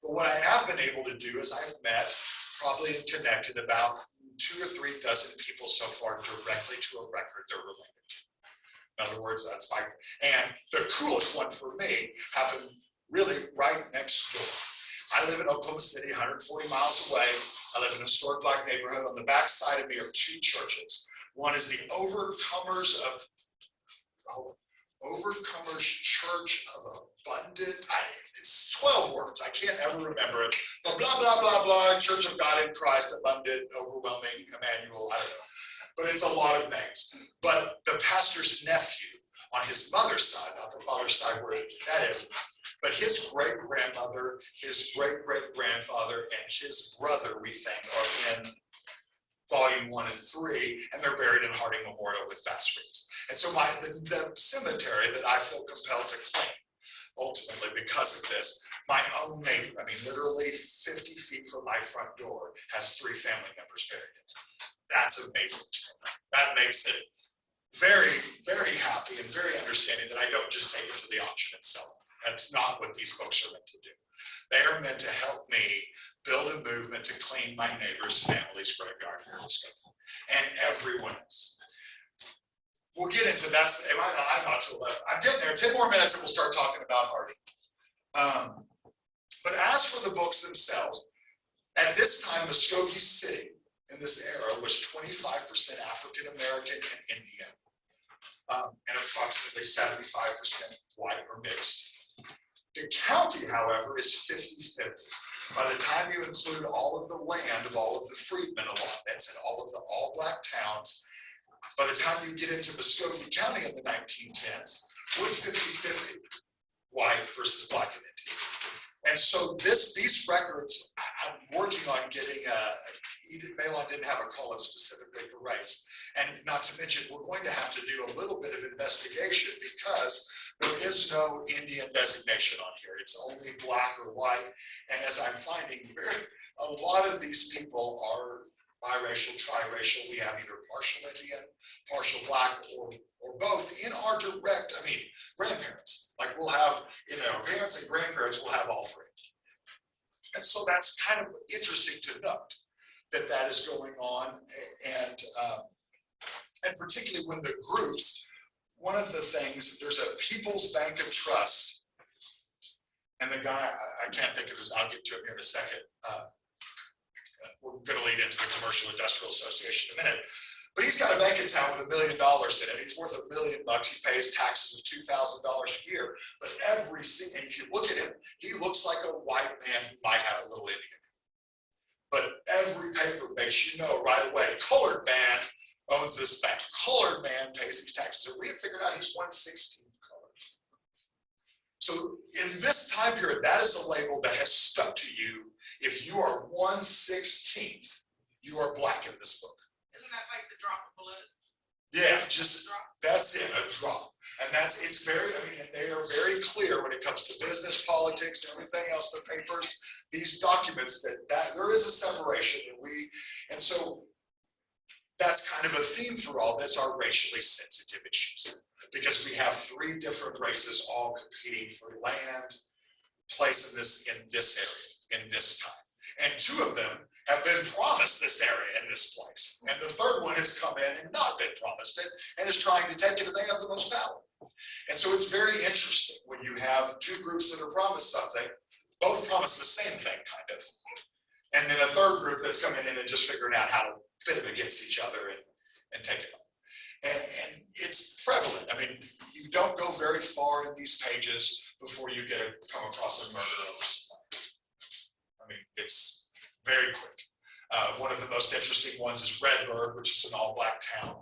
S1: But what I have been able to do is I've met probably and connected about 2 or 3 dozen people so far directly to a record they're related to. In other words, that's my, and the coolest one for me happened really right next door. I live in Oklahoma City, 140 miles away. I live in a historic Black neighborhood. On the back side of me are 2 churches. One is the Overcomers Church of Abundant. It's 12 words. I can't ever remember it. But blah, blah, blah, blah. Church of God in Christ, Abundant, Overwhelming, Emmanuel. I don't know. But it's a lot of names. But the pastor's nephew on his mother's side, not the father's side where that is, but his great-grandmother, his great-great-grandfather, and his brother, we think, are in volume 1 and 3, and they're buried in Harding Memorial with Bass Reeves. And so the cemetery that I feel compelled to claim, ultimately because of this, my own neighbor, I mean, literally 50 feet from my front door, has 3 family members buried in it. That's amazing to me. That makes it very, very happy and very understanding that I don't just take it to the auction and sell it. That's not what these books are meant to do. They are meant to help me build a movement to clean my neighbor's family's graveyard here in Muskogee, and everyone else. we'll get into I'm not till 11. I'm getting there. 10 more minutes and we'll start talking about Harding. But as for the books themselves, at this time, Muskogee City in this era was 25% African American and Indian, and approximately 75% white or mixed. The county, however, is 50-50. By the time you include all of the land of all of the freedmen allotments and all of the all-black towns, by the time you get into Muskogee County in the 1910s, we're 50-50, white versus black and Indian. And so these records, I'm working on getting Edith Malon didn't have a column specifically for race. And not to mention, we're going to have to do a little bit of investigation because there is no Indian designation on here. It's only black or white. And as I'm finding, a lot of these people are biracial, triracial. We have either partial Indian, partial black, or both in our direct, grandparents. Like we'll have, parents and grandparents will have all three. And so that's kind of interesting to note that is going on. And particularly when the groups, one of the things, there's a People's Bank of Trust. And the guy, I can't think of his, I'll get to him here in a second. We're going to lead into the Commercial Industrial Association in a minute. But he's got a bank account with $1 million in it. He's worth $1 million. He pays taxes of $2,000 a year. But and if you look at him, he looks like a white man who might have a little Indian. But every paper makes you know right away, colored man owns this bank. Colored man pays these taxes. So we have figured out he's 1/16 colored. So in this time period, that is a label that has stuck to you. If you are 1/16, you are black in this book.
S5: Isn't that like the drop of blood?
S1: Yeah, that's it, a drop. And it's very, they are very clear when it comes to business, politics, everything else, the papers, these documents that there is a separation. And so that's kind of a theme through all this, are racially sensitive issues. Because we have three different races all competing for land, place in this area, in this time. And two of them have been promised this area and this place. And the third one has come in and not been promised it and is trying to take it, and they have the most power. And so it's very interesting when you have two groups that are promised something, both promise the same thing, kind of. And then a third group that's coming in and just figuring out how to pit them against each other and take it on. And it's prevalent. You don't go very far in these pages before you come across a murder over somebody. It's very quick. One of the most interesting ones is Redbird, which is an all-black town.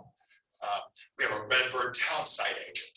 S1: We have a Redbird town site agent.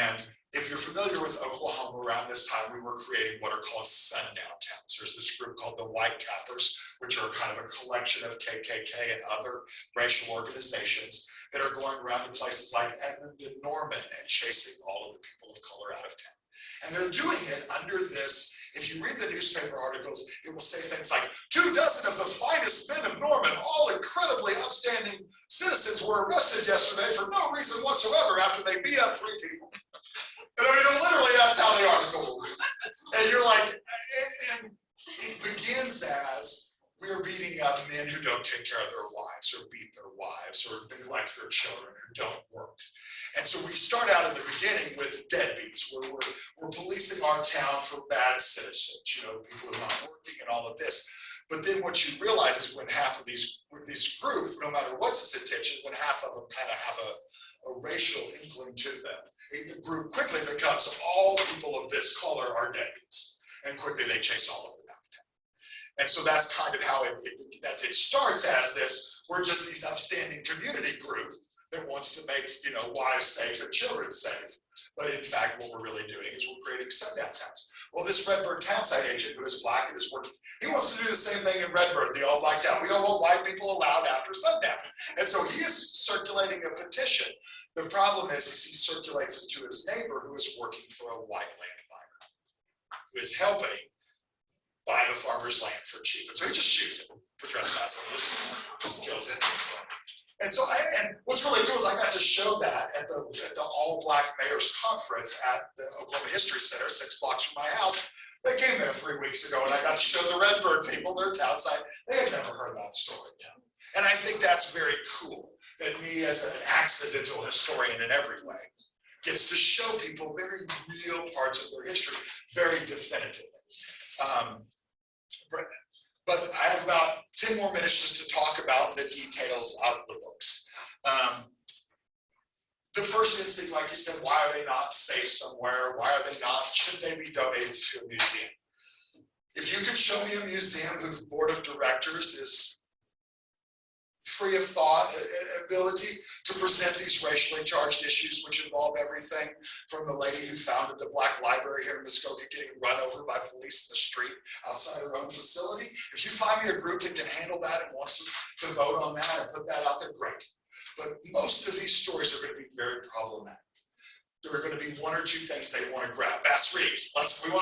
S1: And if you're familiar with Oklahoma, around this time, we were creating what are called sundown towns. There's this group called the White Cappers, which are kind of a collection of KKK and other racial organizations that are going around to places like Edmond and Norman and chasing all of the people of color out of town. And they're doing it under this, if you read the newspaper articles, it will say things like, 24 of the finest men of Norman, all incredibly upstanding citizens, were arrested yesterday for no reason whatsoever after they beat up 3 people. And literally that's how the article will read. And you're like, and it begins as, we're beating up men who don't take care of their wives or beat their wives or neglect their children who don't work. And so we start out at the beginning with deadbeats, where we're policing our town for bad citizens, people who are not working and all of this. But then what you realize is when half of these group, no matter what's its intention, when half of them kind of have a racial inkling to them, the group quickly becomes all people of this color are deadbeats. And quickly they chase all of them out of town. And so that's kind of how it starts as this, we're just these upstanding community group that wants to make, wives safe and children safe. But in fact, what we're really doing is we're creating sundown towns. Well, this Redbird townsite agent who is black and is working, he wants to do the same thing in Redbird, the all-black town. We don't want white people allowed after sundown. And so he is circulating a petition. The problem is he circulates it to his neighbor who is working for a white land buyer, who is helping buy the farmer's land for cheap. And so he just shoots him for trespassing, just kills him. And so, and what's really cool is I got to show that at the all-black mayor's conference at the Oklahoma History Center, 6 blocks from my house. They came there 3 weeks ago, and I got to show the Redbird people their town site. They had never heard that story. And I think that's very cool, that me as an accidental historian in every way gets to show people very real parts of their history, very definitively. But I have about 10 more minutes just to talk about the details of the books. The first instinct, like you said, why are they not safe somewhere? Why are they not, should they be donated to a museum? If you can show me a museum whose board of directors is free of thought, ability to present these racially charged issues, which involve everything from the lady who founded the Black Library here in Muskogee getting run over by police in the street outside her own facility. If you find me a group that can handle that and wants to vote on that and put that out there, great. But most of these stories are going to be very problematic. There are going to be one or two things they want to grab. Bass Reeves, I mean,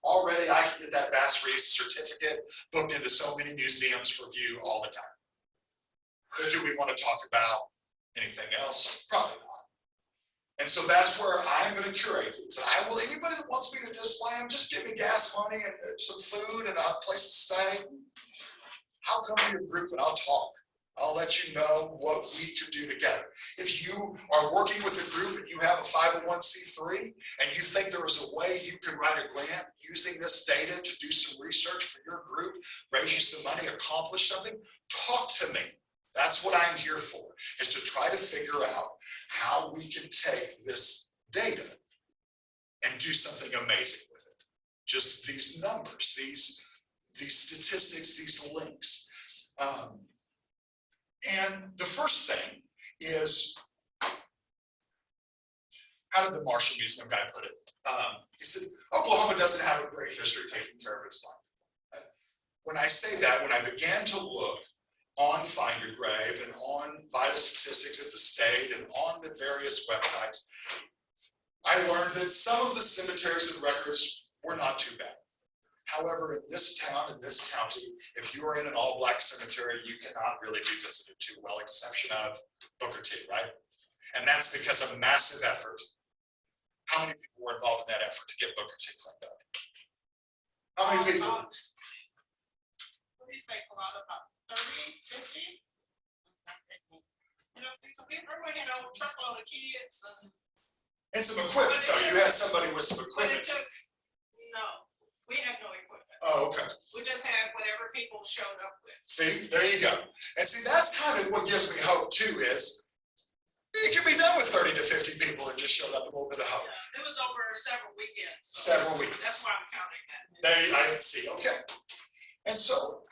S1: already I can get that Bass Reeves certificate booked into so many museums for view all the time. But do we want to talk about anything else? Probably not. And so that's where I'm going to curate these. And anybody that wants me to display them, just give me gas money and some food and a place to stay. I'll come to your group and I'll talk. I'll let you know what we could do together. If you are working with a group and you have a 501c3 and you think there is a way you could write a grant using this data to do some research for your group, raise you some money, accomplish something, talk to me. That's what I'm here for, is to try to figure out how we can take this data and do something amazing with it. Just these numbers, these statistics, these links. And the first thing is, how did the Marshall Museum guy put it? He said, Oklahoma doesn't have a great history taking care of its black people. When I say that, when I began to look on Find Your Grave and on vital statistics at the state and on the various websites, I learned that some of the cemeteries and records were not too bad. However, in this town, in this county, if you are in an all-black cemetery, you cannot really be visited too well, exception of Booker T, right? And that's because of massive effort. How many people were involved in that effort to get Booker T cleaned up? How many people?
S5: What do you say, Colada, about 30, 50? You know, so we had a truckload of kids
S1: And some equipment, though. You had somebody with some
S5: but it
S1: equipment.
S5: took, no, we had no equipment.
S1: Oh, okay.
S5: We just had whatever people showed up with.
S1: See, there you go. And see, that's kind of what gives me hope too, is it can be done with 30 to 50 people and just showed up a little bit of hope.
S5: Yeah, it was over several weekends. So
S1: Several weeks.
S5: that's why I'm counting that.
S1: There, I see, okay. And so,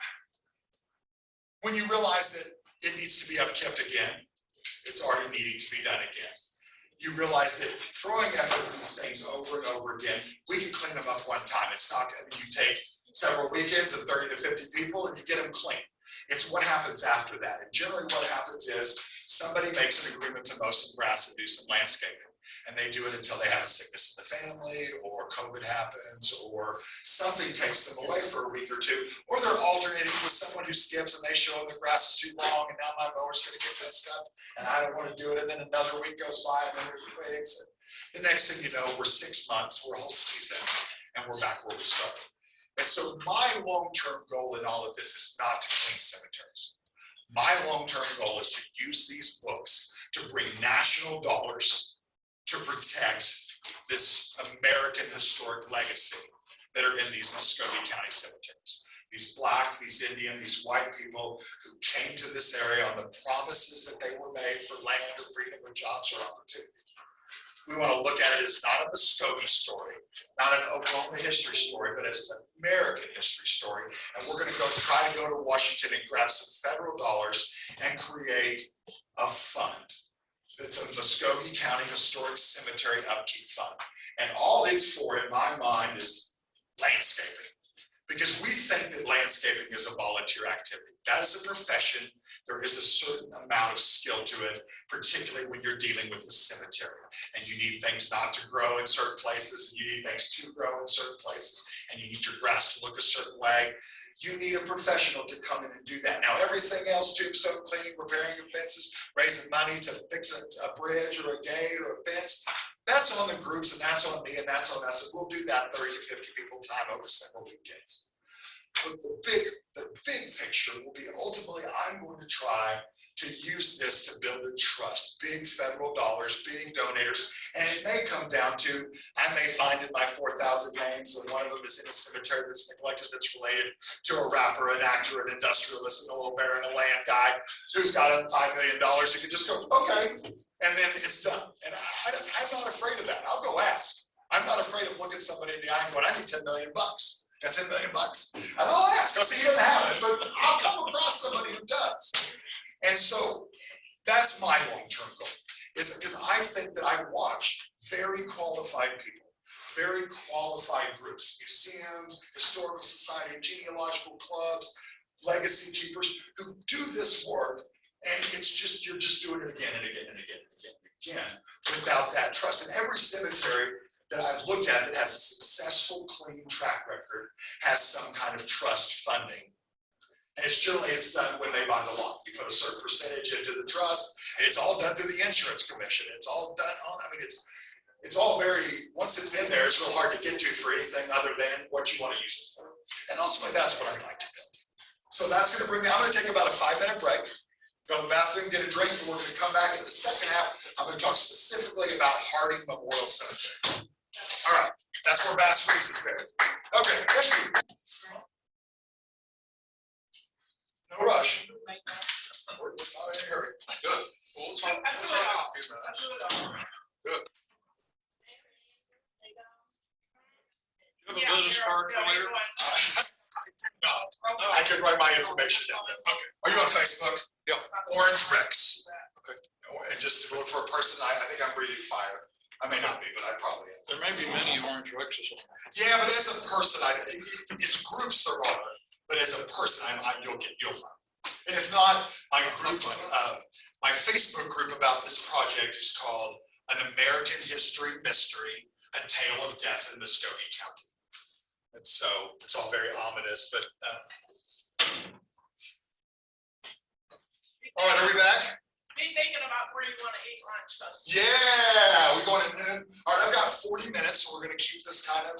S1: when you realize that it needs to be upkept again, it's already needing to be done again. You realize that throwing effort at these things over and over again, we can clean them up one time. It's not, I mean, you take several weekends and 30 to 50 people and you get them clean. It's what happens after that. And generally what happens is somebody makes an agreement to mow some grass and do some landscaping. And they do it until they have a sickness in the family, or COVID happens, or something takes them away for a week or two, or they're alternating with someone who skips and they show them the grass is too long and now my mower's gonna get messed up and I don't wanna do it. And then another week goes by and then there's twigs. And the next thing you know, we're 6 months, we're a whole season, and we're back where we started. And so my long-term goal in all of this is not to clean cemeteries. My long-term goal is to use these books to bring national dollars to protect this American historic legacy that are in these Muskogee County cemeteries. These Black, these Indian, these white people who came to this area on the promises that they were made for land or freedom or jobs or opportunity. We want to look at it as not a Muskogee story, not an Oklahoma history story, but as an American history story. And we're going to try to go to Washington and grab some federal dollars and create a fund. It's a Muskogee County Historic Cemetery Upkeep Fund. And all it's for, in my mind, is landscaping. Because we think that landscaping is a volunteer activity. That is a profession. There is a certain amount of skill to it, particularly when you're dealing with a cemetery. And you need things not to grow in certain places, and you need things to grow in certain places, and you need your grass to look a certain way. You need a professional to come in and do that. Now, everything else, tombstone cleaning, repairing of fences, raising money to fix a bridge or a gate or a fence, that's on the groups and that's on me and that's on us. And we'll do that 30 to 50 people time over several weekends. But the big picture will be ultimately, I'm going to try to use this to build a trust, big federal dollars, big donators. And it may come down to, I may find in my 4,000 names, and one of them is in a cemetery that's neglected, that's related to a rapper, an actor, an industrialist, an oil baron, a land guy, who's got $5 million, who can just go, okay, and then it's done. And I'm not afraid of that. I'll go ask. I'm not afraid of looking somebody in the eye and going, I need $10 million. Got $10 million. And I'll ask. I'll see, he doesn't have it, but I'll come across somebody who does. And so that's my long-term goal, is because I think that I watch very qualified people, very qualified groups, museums, historical society, genealogical clubs, legacy keepers, who do this work. And it's just, you're just doing it again and again and again and again and again without that trust. And every cemetery that I've looked at that has a successful, clean track record has some kind of trust funding. And it's generally, it's done when they buy the lot. You put a certain percentage into the trust, and it's all done through the insurance commission. It's all done on, I mean, it's all very, once it's in there, it's real hard to get to for anything other than what you want to use it for. And ultimately, that's what I'd like to build. So that's going to bring me, I'm going to take about a 5-minute break, go to the bathroom, get a drink, and we're going to come back in the second half. I'm going to talk specifically about Harding Memorial Cemetery. All right, that's where Bass Reeves is buried. Okay, thank you. No rush. We're not in a hurry.
S2: Good. We'll talk. Good. You have a business card for later?
S1: No, I can write my information down there.
S2: Okay.
S1: Are you on Facebook?
S2: Yeah.
S1: Orange Rex. Okay. And just to look for a person, I think I'm breathing fire. I may not be, but I probably am.
S2: There may be many orange Rexes on there.
S1: Yeah, but as a person, it's groups that are on it. But as a person, you'll find. And if not, my group, my Facebook group about this project is called An American History Mystery, A Tale of Death in Muskogee County. And so it's all very ominous, but all right, are we back?
S5: Be thinking about where you want to eat lunch, cause.
S1: Yeah, we're going to noon. All right, I've got 40 minutes, so we're going to keep this kind of,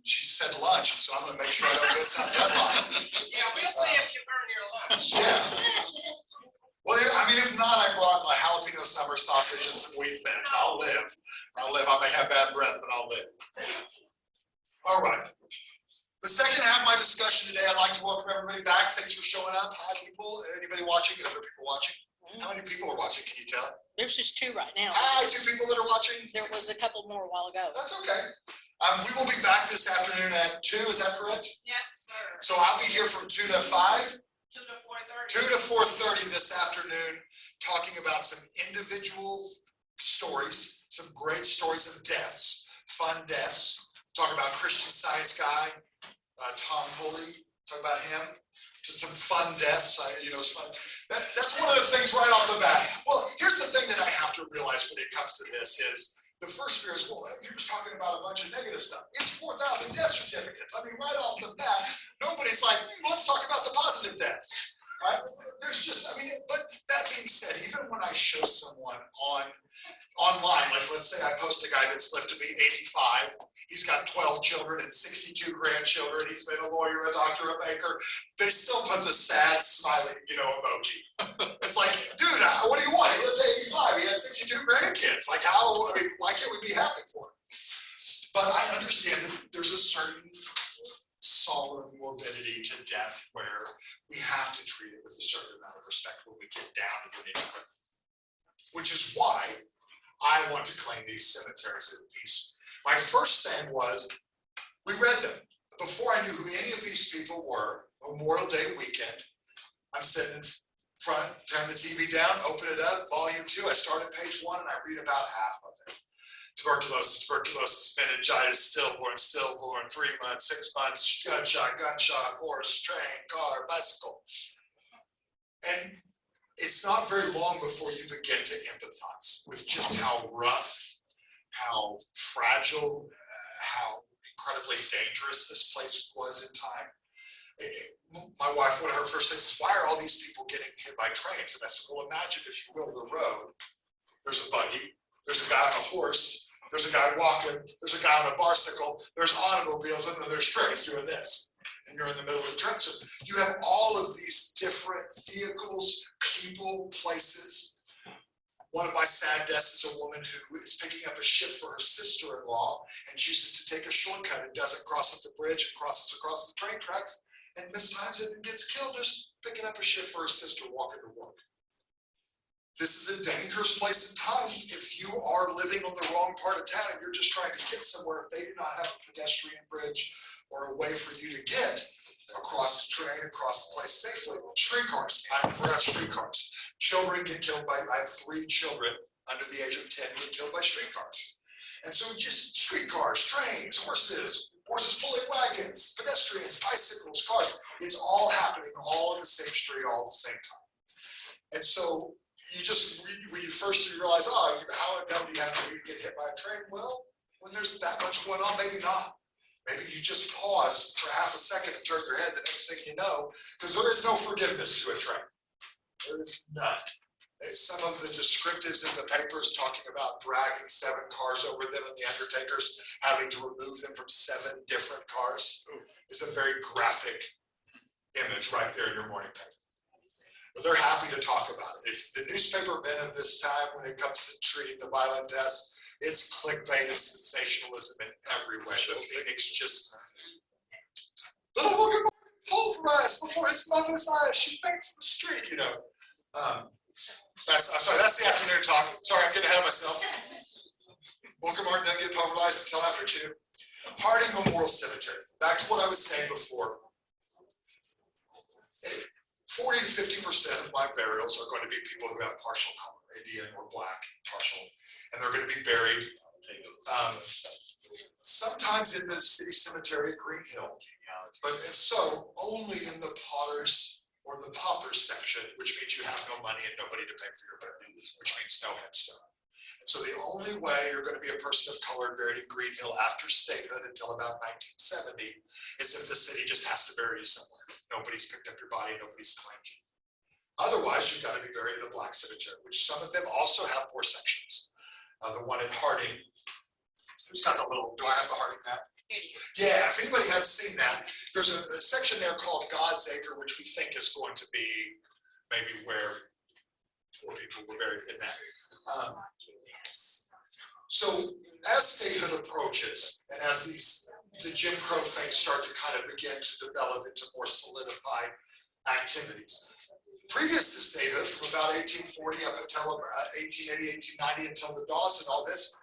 S1: she said lunch, so I'm going to make sure I don't miss that deadline.
S5: Yeah, we'll see if you earn your lunch.
S1: Yeah. Well, I mean, if not, I brought my jalapeno summer sausage and some wheat thins. I'll live. I may have bad breath, but I'll live. All right. The second half of my discussion today, I'd like to welcome everybody back. Thanks for showing up. Hi, people. Anybody watching? Other people watching? How many people are watching? Can you tell?
S6: There's just 2 right now.
S1: Hi, 2 people that are watching.
S6: There was a couple more a while ago.
S1: That's okay. We will be back this afternoon at 2. Is that correct?
S5: Yes, sir.
S1: So I'll be here from 2 to 5.
S5: 2 to 4:30.
S1: 2 to 4:30 this afternoon, talking about some individual stories, some great stories of deaths, fun deaths. Talk about Christian Science guy, Tom Pulley. Talk about him. To some fun deaths. It's fun. That's one of the things right off the bat. Well, here's the thing that I have to realize when it comes to this is the first fear is, well, you're just talking about a bunch of negative stuff. It's 4,000 death certificates. I mean, right off the bat, nobody's like, let's talk about the positive deaths. Right? There's just, but that being said, even when I show someone online, like let's say I post a guy that's lived to be 85, he's got 12 children and 62 grandchildren, he's been a lawyer, a doctor, a baker, they still put the sad smiling, emoji. It's like, dude, what do you want? He lived to 85, he had 62 grandkids. Like why can't we be happy for him? But I understand that there's a certain solemn morbidity to death where we have to treat it with a certain amount of respect when we get down to the nitty-gritty. Which is why I want to claim these cemeteries as these. My first thing was, we read them. Before I knew who any of these people were, Memorial Day weekend, I'm sitting in front, turn the TV down, open it up, volume 2, I start at page 1 and I read about half of it. Tuberculosis, meningitis, stillborn, 3 months, 6 months, gunshot, horse, train, car, bicycle. And it's not very long before you begin to empathize with just how rough, how fragile, how incredibly dangerous this place was in time. My wife, one of her first things is, why are all these people getting hit by trains? And I said, well, imagine, if you will, the road. There's a buggy, there's a guy on a horse, there's a guy walking, there's a guy on a bicycle, there's automobiles, and then there's trains doing this. And you're in the middle of the train. So you have all of these different vehicles, people, places. One of my sad deaths is a woman who is picking up a shift for her sister-in-law and chooses to take a shortcut and doesn't cross up the bridge and crosses across the train tracks and mistimes it and gets killed just picking up a shift for her sister walking to work. This is a dangerous place and time if you are living on the wrong part of town and you're just trying to get somewhere, if they do not have a pedestrian bridge or a way for you to get across the train, across the place safely. Streetcars, I forgot streetcars. Children get killed by, I have 3 children under the age of 10 who get killed by streetcars. And so just streetcars, trains, horses pulling wagons, pedestrians, bicycles, cars, it's all happening all in the same street, all at the same time. And so you just, when you first realize, oh, how dumb do you have to be to get hit by a train? Well, when there's that much going on, maybe not. Maybe you just pause for half a second and turn your head, the next thing you know, because there is no forgiveness to a train. There is none. Some of the descriptives in the papers talking about dragging 7 cars over them and the undertakers having to remove them from 7 different cars is a very graphic image right there in your morning paper. But they're happy to talk about it. If the newspaper men of this time, when it comes to treating the violent deaths, it's clickbait and sensationalism in every way. The Phoenix just, little Wilkie pulverized before his mother's eyes. She faints in the street, you know. I'm sorry, that's the afternoon talk. Sorry, I'm getting ahead of myself. Wilkie Martin doesn't get pulverized until after 2. Harding Memorial Cemetery. Back to what I was saying before. 40 to 50% of my burials are going to be people who have partial color, Indian or black, partial, and they're going to be buried sometimes in the city cemetery at Green Hill, but if so, only in the potters or the paupers section, which means you have no money and nobody to pay for your burial, which means no headstone. And so the only way you're going to be a person of color buried in Green Hill after statehood until about 1970 is if the city just has to bury you somewhere. Nobody's picked up your body, nobody's claimed you. Otherwise, you've got to be buried in a black cemetery, which some of them also have 4 sections. The one in Harding, who's got the little, do I have the Harding map? Yeah, if anybody hadn't seen that, there's a section there called God's Acre, which we think is going to be maybe where 4 people were buried in that. So as statehood approaches, and as the Jim Crow things start to kind of begin to develop into more solidified activities, previous to statehood, from about 1840 up until 1880, 1890, until the Dawes and all this,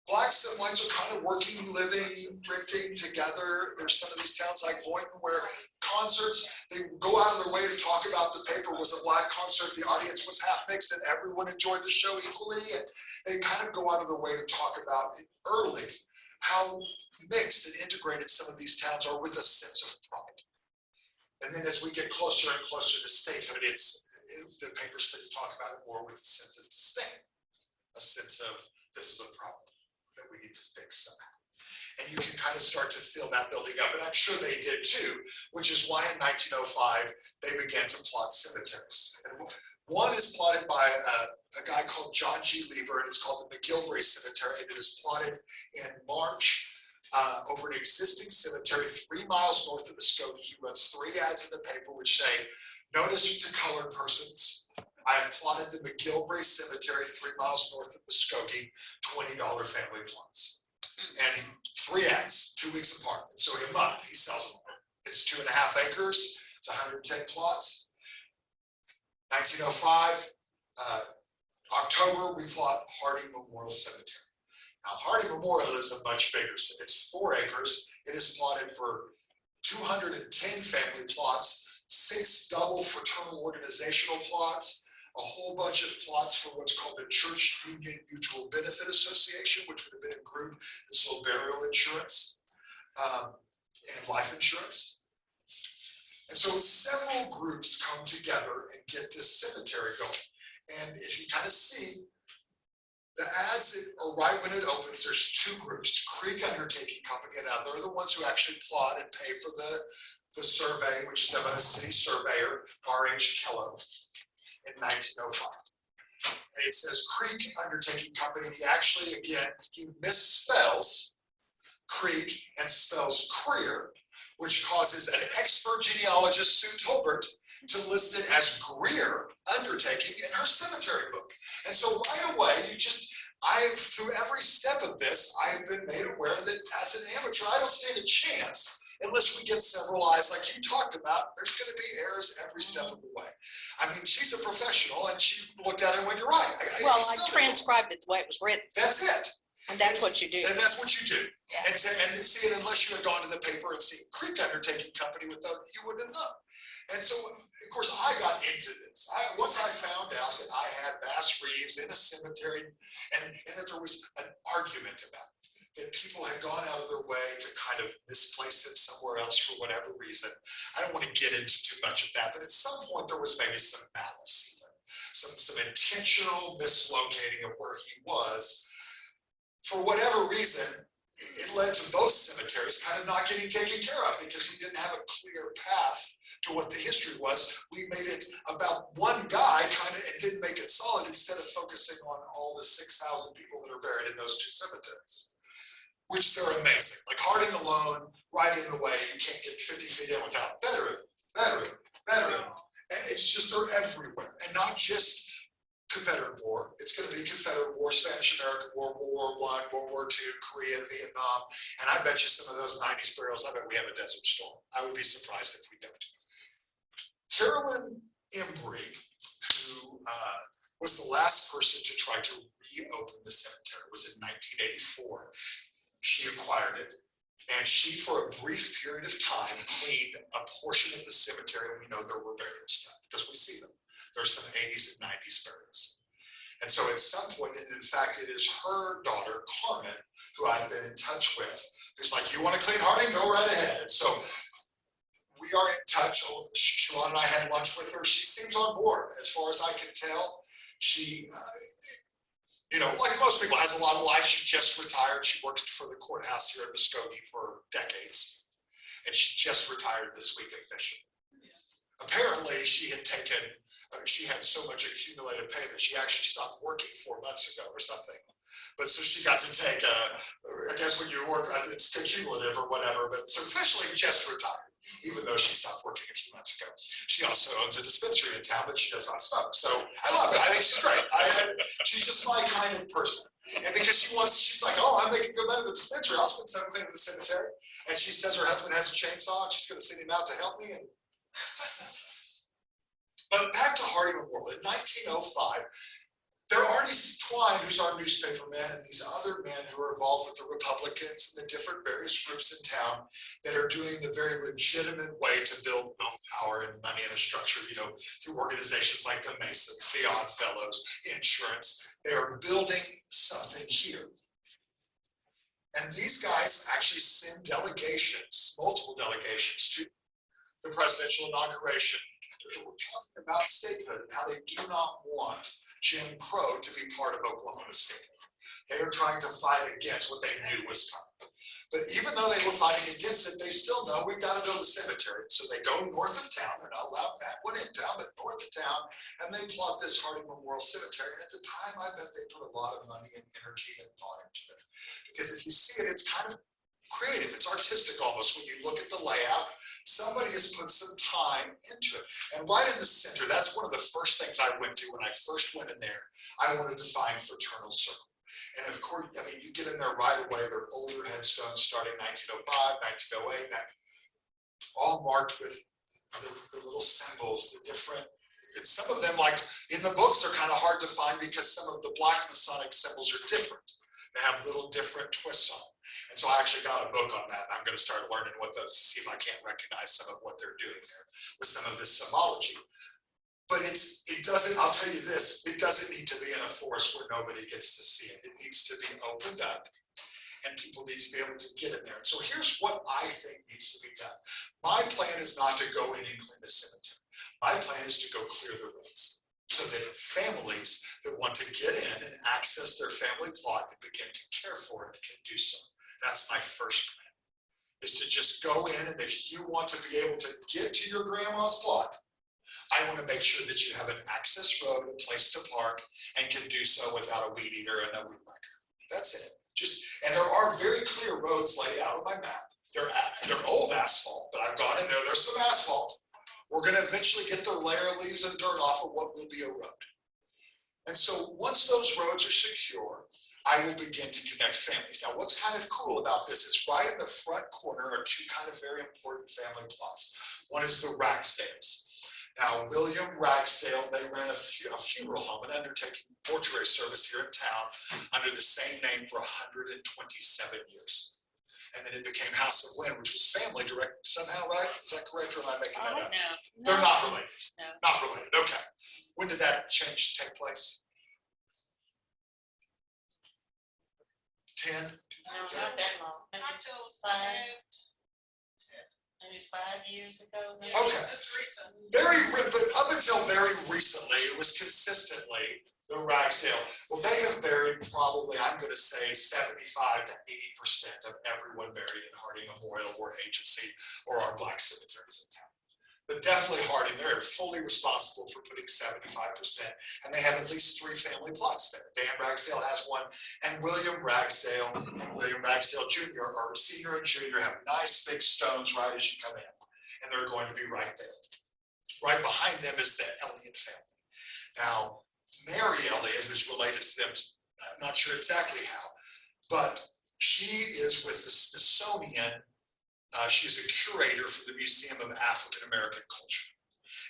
S1: blacks and whites are kind of working, living, renting together. There's some of these towns like Boynton where concerts, they go out of their way to talk about the paper was a black concert, the audience was half mixed and everyone enjoyed the show equally. And they kind of go out of their way to talk about it early, how mixed and integrated some of these towns are with a sense of pride. And then as we get closer and closer to statehood, the papers tend to talk about it more with a sense of disdain, a sense of this is a problem that we need to fix somehow. And you can kind of start to feel that building up, and I'm sure they did too, which is why in 1905, they began to plot cemeteries. And one is plotted by a guy called John G. Lieber, and it's called the McGilvery Cemetery, and it is plotted in March over an existing cemetery 3 miles north of Muskogee. He runs 3 ads in the paper which say, notice to colored persons, I have plotted the McGilvery Cemetery 3 miles north of Muskogee, $20 family plots. And 3 ads, 2 weeks apart. And so in a month, he sells them. It's 2.5 acres, it's 110 plots. 1905, October, we plot Harding Memorial Cemetery. Now, Harding Memorial is a much bigger, it's 4 acres. It is plotted for 210 family plots, 6 double fraternal organizational plots, a whole bunch of plots for what's called the Church Union Mutual Benefit Association, which would have been a group that sold burial insurance and life insurance. And so several groups come together and get this cemetery going. And if you kind of see, the ads that are right when it opens, there's 2 groups, Creek Undertaking Company, and now they're the ones who actually plot and pay for the survey, which is done by the city surveyor, R.H. Kellogg, in 1905. And it says Creek Undertaking Company. He actually, again, he misspells Creek and spells Creer, which causes an expert genealogist, Sue Tolbert, to list it as Greer undertaking in her cemetery book. And so right away, through every step of this, I have been made aware that as an amateur, I don't stand a chance unless we get several eyes like you talked about. There's going to be errors every step of the way. I mean, she's a professional and she looked at it and went, you're right.
S6: Well, I transcribed it the way it was written,
S1: That's it.
S6: and that's what you do.
S1: And that's what you do.
S3: Yeah.
S1: And see it, unless you had gone to the paper and seen Creek Undertaking Company with them, you wouldn't have known. And so, of course, I got into this. Once I found out that I had Bass Reeves in a cemetery and that there was an argument about it, that people had gone out of their way to kind of misplace it somewhere else for whatever reason. I don't want to get into too much of that, but at some point there was maybe some malice even, some intentional mislocating of where he was. For whatever reason, it led to both cemeteries kind of not getting taken care of because we didn't have a clear path to what the history was. We made it about one guy kind of and didn't make it solid instead of focusing on all the 6,000 people that are buried in those two cemeteries, which they're amazing. Like Harding alone, right in the way, you can't get 50 feet in without veteran. And it's just, they're everywhere. And not just Confederate War. It's going to be Confederate War, Spanish American War, World War I, World War II, Korea, Vietnam. And I bet you some of those 90s burials, I bet we have a Desert Storm. I would be surprised if we don't. Carolyn Embry, who was the last person to try to reopen the cemetery, was in 1984. She acquired it. And she, for a brief period of time, cleaned a portion of the cemetery. And we know there were burials done because we see them. There's some 80s and 90s burials. And so at some point, and in fact, it is her daughter, Carmen, who I've been in touch with, who's like, you want to clean Harding? Go right ahead. And so we are in touch. Siobhan and I had lunch with her. She seems on board. As far as I can tell, she, like most people, has a lot of life. She just retired. She worked for the courthouse here in Muskogee for decades. And she just retired this week officially. Apparently, she had so much accumulated pay that she actually stopped working 4 months ago or something. But so she got to take I guess when you work, it's cumulative or whatever, but so officially just retired, even though she stopped working a few months ago. She also owns a dispensary in town, but she does not smoke. So I love it. I think she's great. She's just my kind of person. And because she's like, oh, I'm making good money at the dispensary. I'll spend some cleaning the cemetery. And she says her husband has a chainsaw and she's going to send him out to help me. But back to Harding Memorial. In 1905, there are Artie Twine, who's our newspaper man, and these other men who are involved with the Republicans and the different various groups in town that are doing the very legitimate way to build power and money and a structure, through organizations like the Masons, the Odd Fellows, insurance. They are building something here. And these guys actually send delegations, multiple delegations, to the presidential inauguration. We're talking about statehood and how they do not want Jim Crow to be part of Oklahoma State. They are trying to fight against what they knew was coming. But even though they were fighting against it, they still know we've got to go to the cemetery. So they go north of town. They're not allowed that one in town, but north of town, and they plot this Harding Memorial Cemetery. And at the time, I bet they put a lot of money and energy and thought into it. Because if you see it, it's kind of creative. It's artistic almost when you look at the layout. Somebody has put some time into it. And right in the center, that's one of the first things I went to when I first went in there. I wanted to find Fraternal Circle. And of course, you get in there right away. They're older headstones starting 1905, 1908, all marked with the little symbols, the different, and some of them, like in the books, are kind of hard to find because some of the Black Masonic symbols are different. They have little different twists on them. And so I actually got a book on that. I'm going to start learning what those, to see if I can't recognize some of what they're doing there with some of this symbology. But it doesn't, I'll tell you this, it doesn't need to be in a forest where nobody gets to see it. It needs to be opened up and people need to be able to get in there. So here's what I think needs to be done. My plan is not to go in and clean the cemetery. My plan is to go clear the roads so that families that want to get in and access their family plot and begin to care for it can do so. That's my first plan, is to just go in, and if you want to be able to get to your grandma's plot, I want to make sure that you have an access road, a place to park, and can do so without a weed eater and a weed whacker. That's it. And there are very clear roads laid out on my map they're old asphalt, but I've gone in there, there's some asphalt. We're gonna eventually get the layer of leaves and dirt off of what will be a road. And so once those roads are secure, I will begin to connect families. Now, what's kind of cool about this is right in the front corner are two kind of very important family plots. One is the Ragsdales. Now, William Ragsdale, they ran a funeral home and undertaking mortuary service here in town under the same name for 127 years. And then it became House of Lynn, which was family direct somehow, right? Is that correct, or am I making that up?
S3: No.
S1: They're not related.
S3: No.
S1: Not related. Okay. When did that change take place? 10?
S7: No, not that long.
S5: Not till
S7: Five.
S5: 10,
S7: Maybe 5 years ago. maybe.
S1: Okay.
S5: just recent.
S1: But up until very recently, it was consistently the Ragsdale. Well, they have buried probably, I'm going to say 75 to 80% of everyone buried in Harding Memorial or Agency or our Black cemeteries in town. But definitely Harding, they're fully responsible for putting 75%, and they have at least 3 family plots there. Dan Ragsdale has one, and William Ragsdale and William Ragsdale Jr. or senior and junior have nice big stones right as you come in, and they're going to be right there. Right behind them is the Elliott family. Now, Mary Elliott, who's related to them, I'm not sure exactly how, but she is with the Smithsonian. She's a curator for the Museum of African American Culture.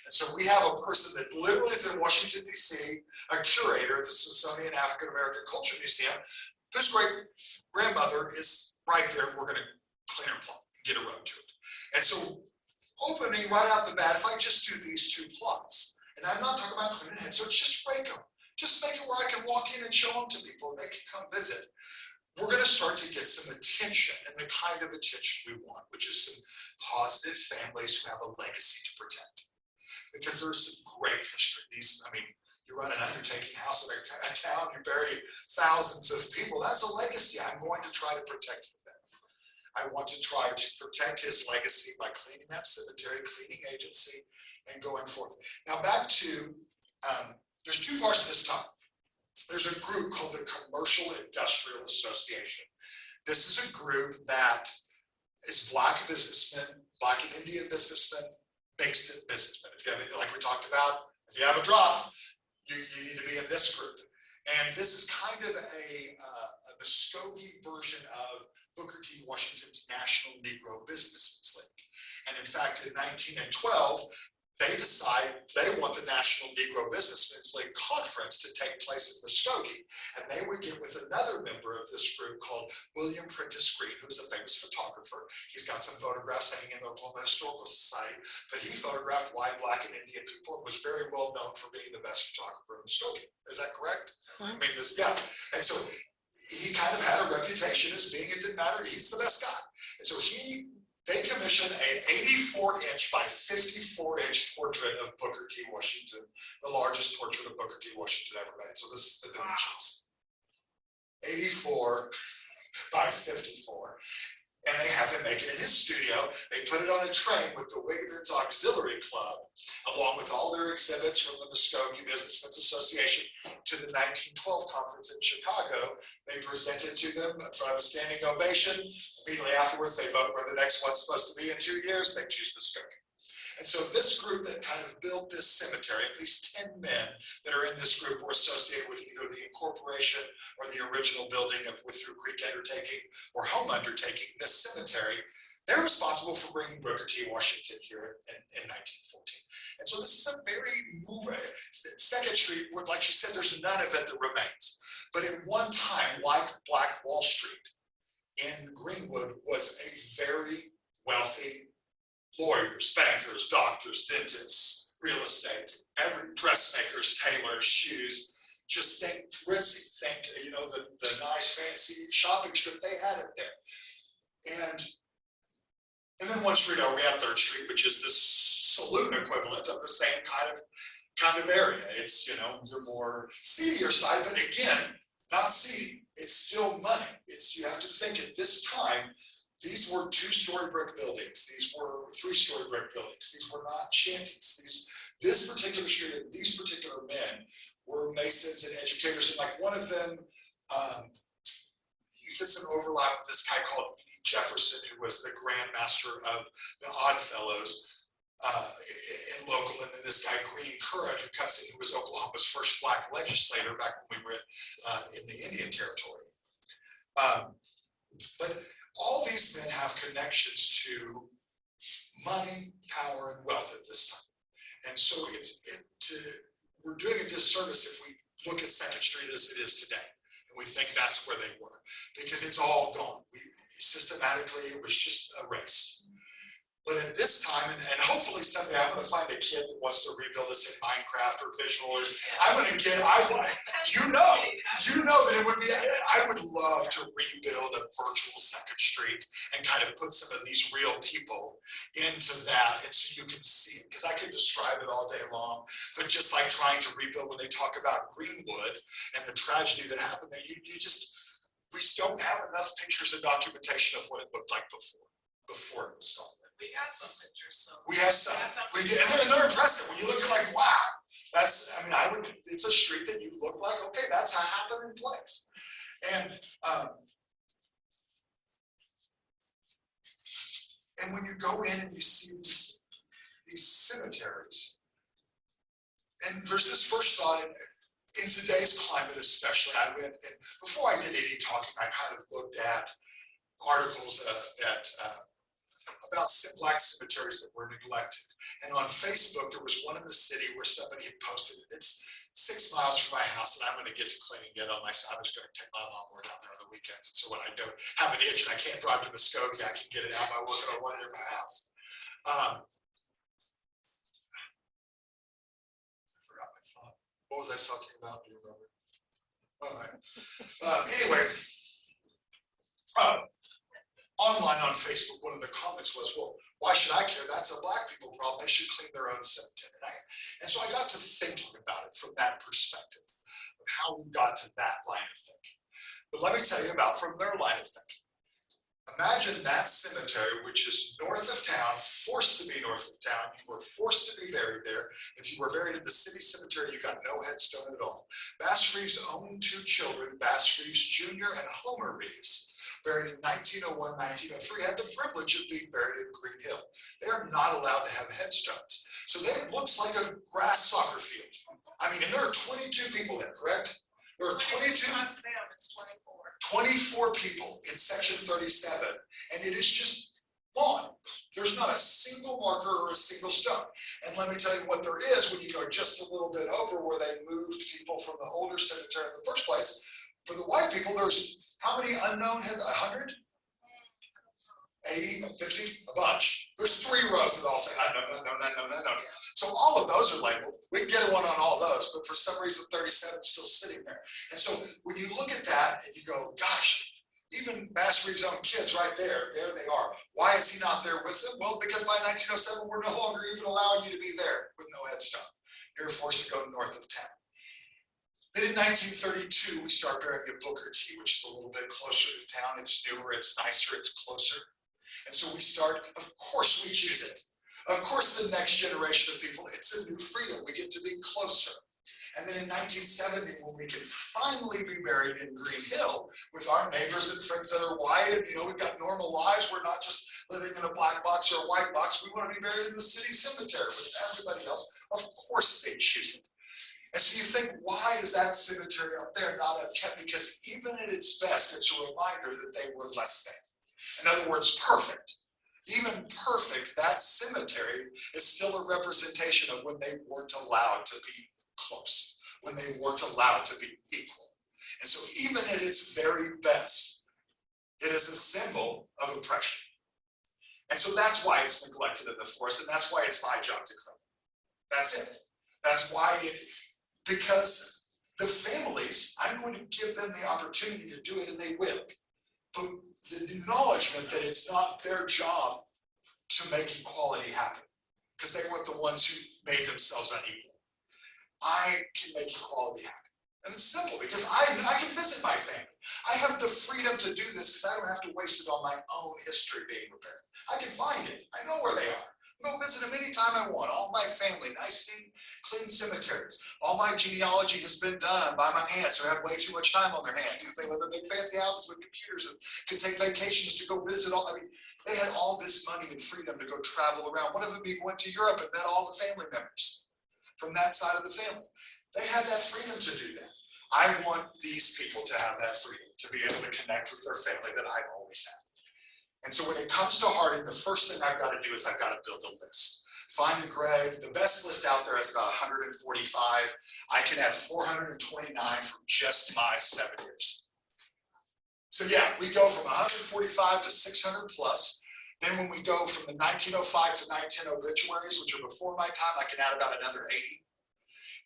S1: And so we have a person that literally is in Washington, D.C., a curator at the Smithsonian African American Culture Museum, whose great grandmother is right there. We're going to clean her plot and get a road to it. And so opening right out the bat, if I just do these 2 plots, and I'm not talking about cleaning it, so it's just rake them. Just make it where I can walk in and show them to people and they can come visit. We're going to start to get some attention, and the kind of attention we want, which is some positive families who have a legacy to protect. Because there's some great history. You run an undertaking house in a town, you bury thousands of people. That's a legacy I'm going to try to protect for them. I want to try to protect his legacy by cleaning that cemetery, cleaning Agency, and going forth. Now back to, there's 2 parts to this talk. There's a group called the Commercial Industrial Association. This is a group that is Black businessmen, Black and Indian businessmen, mixed in businessmen. If you have anything like we talked about, if you have a drop, you need to be in this group. And this is kind of a Muskogee version of Booker T. Washington's National Negro Businessmen's League. And in fact, in 1912, they decide they want the National Negro Businessmen's League Conference to take place in Muskogee. And they would get with another member of this group called William Prentice Green, who's a famous photographer. He's got some photographs hanging in the Oklahoma Historical Society, but he photographed white, Black, and Indian people and was very well known for being the best photographer in Muskogee. Is that correct?
S6: Mm-hmm.
S1: I mean, yeah. And so he kind of had a reputation as being, it didn't matter, he's the best guy. And so they commissioned an 84-inch by 54-inch portrait of Booker T. Washington, the largest portrait of Booker T. Washington ever made. So this is the dimensions. 84 by 54. And they have him make it in his studio. They put it on a train with the Wigginton's Auxiliary Club, along with all their exhibits from the Muskogee Businessmen's Association to the 1912 conference in Chicago. They presented to them in front of a standing ovation. Immediately afterwards, they vote where the next one's supposed to be in 2 years. They choose Muskogee. And so this group that kind of built this cemetery, at least 10 men that are in this group were associated with either the incorporation or the original building with Through Creek Undertaking or Home Undertaking, this cemetery. They're responsible for bringing Booker T. Washington here in 1914. And so this is a very Second Street, like you said, there's none of it that remains. But at one time, like Black Wall Street in Greenwood was a very wealthy lawyers, bankers, doctors, dentists, real estate, every dressmakers, tailors, shoes. Just think ritzy, think, the nice fancy shopping strip, they had it there. And then one street over, we have 3rd Street, which is the saloon equivalent of the same kind of area. It's, your more seedier side, but again, not seedy. It's still money. You have to think at this time, these were 2-story brick buildings. These were 3-story brick buildings. These were not shanties. This particular street and these particular men were masons and educators. And like one of them, you get some overlap with this guy called E.D. Jefferson, who was the Grand Master of the Oddfellows in local, and then this guy Green Curran, who comes in, who was Oklahoma's first black legislator back when we were in the Indian Territory. But all these men have connections to money, power, and wealth at this time. And so we're doing a disservice if we look at Second Street as it is today, and we think that's where they were, because it's all gone. Systematically, it was just erased. But at this time, and hopefully someday I'm going to find a kid that wants to rebuild us in Minecraft or Visual. I'm going to get, you know that it would be, I would love to rebuild a virtual Second Street and kind of put some of these real people into that, and so you can see it, because I could describe it all day long, but just like trying to rebuild when they talk about Greenwood and the tragedy that happened there, we just don't have enough pictures and documentation of what it looked like before it was done.
S5: We got some pictures, so.
S1: We have some, and they're impressive. When you look at like, wow, that's, it's a street that you look like, okay, that's a happening place. And when you go in and you see these cemeteries, and there's this first thought, in today's climate especially, I went, and before I did any talking, I kind of looked at articles about black cemeteries that were neglected. And on Facebook, there was one in the city where somebody had posted it. It's 6 miles from my house, and I'm going to get to cleaning it on my side. I'm just going to take my lawnmower down there on the weekends. And so when I don't have an itch and I can't drive to Muskogee, I can get it out by working on one near my house. I forgot my thought. What was I talking about? Do you remember? All right. Anyway. Online on Facebook, one of the comments was, well, why should I care? That's a black people problem. They should clean their own cemetery. And so I got to thinking about it from that perspective, of how we got to that line of thinking. But let me tell you about from their line of thinking. Imagine that cemetery, which is north of town, forced to be north of town. You were forced to be buried there. If you were buried in the city cemetery, you got no headstone at all. Bass Reeves owned 2 children, Bass Reeves Jr. and Homer Reeves, buried in 1901, 1903, had the privilege of being buried in Green Hill. They are not allowed to have headstones. So it looks like a grass soccer field. And there are 22 people there, correct? There are 22.
S5: Plus them, it's 24.
S1: 24 people in section 37, and it is just lawn. There's not a single marker or a single stone. And let me tell you what there is when you go just a little bit over where they moved people from the older cemetery in the first place. For the white people, there's how many unknown? 100? 80, 50, a bunch. There's 3 rows that all say unknown, unknown, unknown, unknown. So all of those are labeled. We can get one on all those, but for some reason 37 is still sitting there. And so when you look at that and you go, gosh, even Bass Reeves' own kids right there they are. Why is he not there with them? Well, because by 1907, we're no longer even allowing you to be there with no headstone. You're forced to go north of town. Then in 1932, we start burying at Booker T, which is a little bit closer to town. It's newer, it's nicer, it's closer. And so we start, of course we choose it. Of course the next generation of people, it's a new freedom. We get to be closer. And then in 1970, when we can finally be buried in Green Hill with our neighbors and friends that are white, and we've got normal lives. We're not just living in a black box or a white box. We want to be buried in the city cemetery with everybody else. Of course they choose it. And so you think, why is that cemetery up there not upkept? Because even at its best, it's a reminder that they were less than. In other words, perfect. Even perfect, that cemetery is still a representation of when they weren't allowed to be close, when they weren't allowed to be equal. And so even at its very best, it is a symbol of oppression. And so that's why it's neglected in the forest, and that's why it's my job to clean it. That's it. That's why because the families, I'm going to give them the opportunity to do it, and they will. But the acknowledgement that it's not their job to make equality happen, because they weren't the ones who made themselves unequal. I can make equality happen. And it's simple, because I can visit my family. I have the freedom to do this because I don't have to waste it on my own history being prepared. I can find it. I know where they are. Go visit them anytime I want. All my family, nice, neat, clean cemeteries. All my genealogy has been done by my aunts who have way too much time on their hands because they live in big fancy houses with computers and can take vacations to go visit all. I mean, they had all this money and freedom to go travel around. One of them even went to Europe and met all the family members from that side of the family. They had that freedom to do that. I want these people to have that freedom, to be able to connect with their family that I've always had. And so when it comes to Harding, the first thing I've got to do is I've got to build a list. Find the grave. The best list out there is about 145. I can add 429 from just my 7 years. So yeah, we go from 145 to 600 plus. Then when we go from the 1905 to 1910 obituaries, which are before my time, I can add about another 80.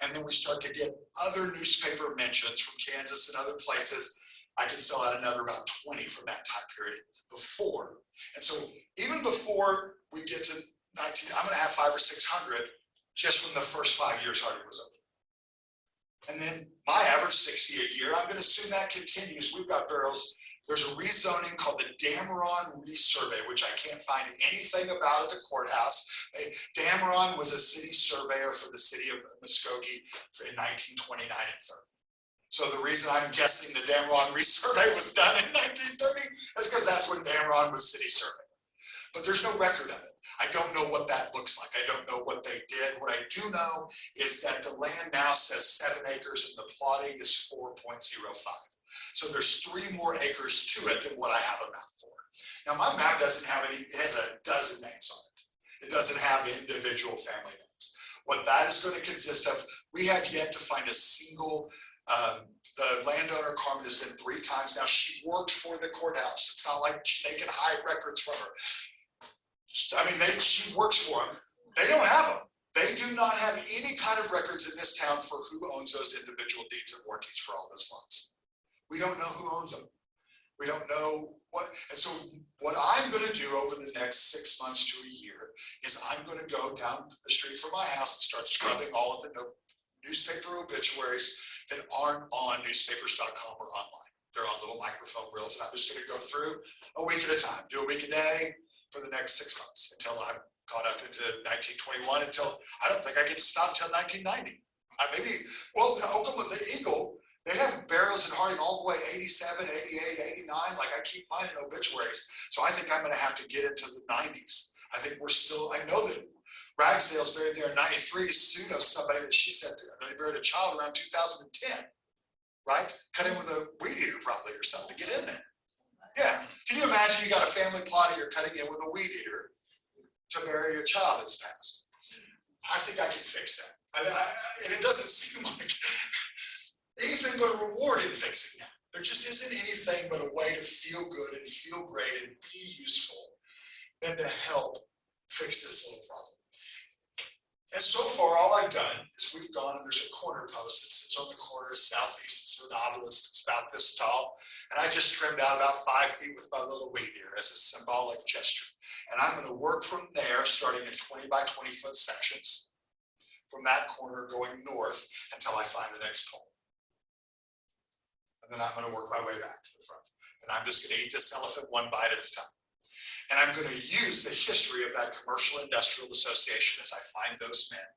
S1: And then we start to get other newspaper mentions from Kansas and other places. I can fill out another about 20 from that time period before. And so even before we get to 19, I'm going to have 500 or 600 just from the first 5 years Harding was open. And then my average 60 a year, I'm going to assume that continues. We've got burials. There's a rezoning called the Dameron Resurvey, which I can't find anything about at the courthouse. Dameron was a city surveyor for the city of Muskogee in 1929 and 30. So the reason I'm guessing the Dameron Resurvey was done in 1930 is because that's when Dameron was city surveyor. But there's no record of it. I don't know what that looks like. I don't know what they did. What I do know is that the land now says 7 acres and the plotting is 4.05. So there's 3 more acres to it than what I have a map for. Now my map doesn't have any, it has a dozen names on it. It doesn't have individual family names. What that is going to consist of, we have yet to find a single, the landowner Carmen has been 3 times now. She worked for the courthouse. It's not like they can hide records from her. I mean, she works for them. They don't have them. They do not have any kind of records in this town for who owns those individual deeds and warranties for all those lots. We don't know who owns them. We don't know what, and so what I'm going to do over the next 6 months to a year is I'm going to go down the street from my house and start scrubbing all of the newspaper obituaries that aren't on newspapers.com or online. They're on little microphone reels, and I'm just going to go through a week at a time, do a week a day for the next 6 months until I'm caught up into 1921, until I don't think I get to stop until 1990. Well, the Oklahoma, the Eagle, they have burials in Harding all the way 87, 88, 89. Like I keep finding obituaries. So I think I'm going to have to get into the 90s. I think we're still, I know that Ragsdale's buried there in 93. Sue knows somebody that she said they buried a child around 2010, right? Cut in with a weed eater probably or something to get in there. Yeah. Can you imagine you got a family plot and you're cutting in with a weed eater to bury a child that's passed? I think I can fix that. And it doesn't seem like anything but a reward in fixing that. There just isn't anything but a way to feel good and feel great and be useful than to help fix this little problem. And so far, all I've done is we've gone and there's a corner post that sits on the corner southeast. It's an obelisk. It's about this tall. And I just trimmed out about 5 feet with my little weed eater as a symbolic gesture. And I'm going to work from there, starting in 20 by 20 foot sections from that corner going north until I find the next pole. And then I'm going to work my way back to the front. And I'm just going to eat this elephant one bite at a time. And I'm going to use the history of that commercial industrial association as I find those men.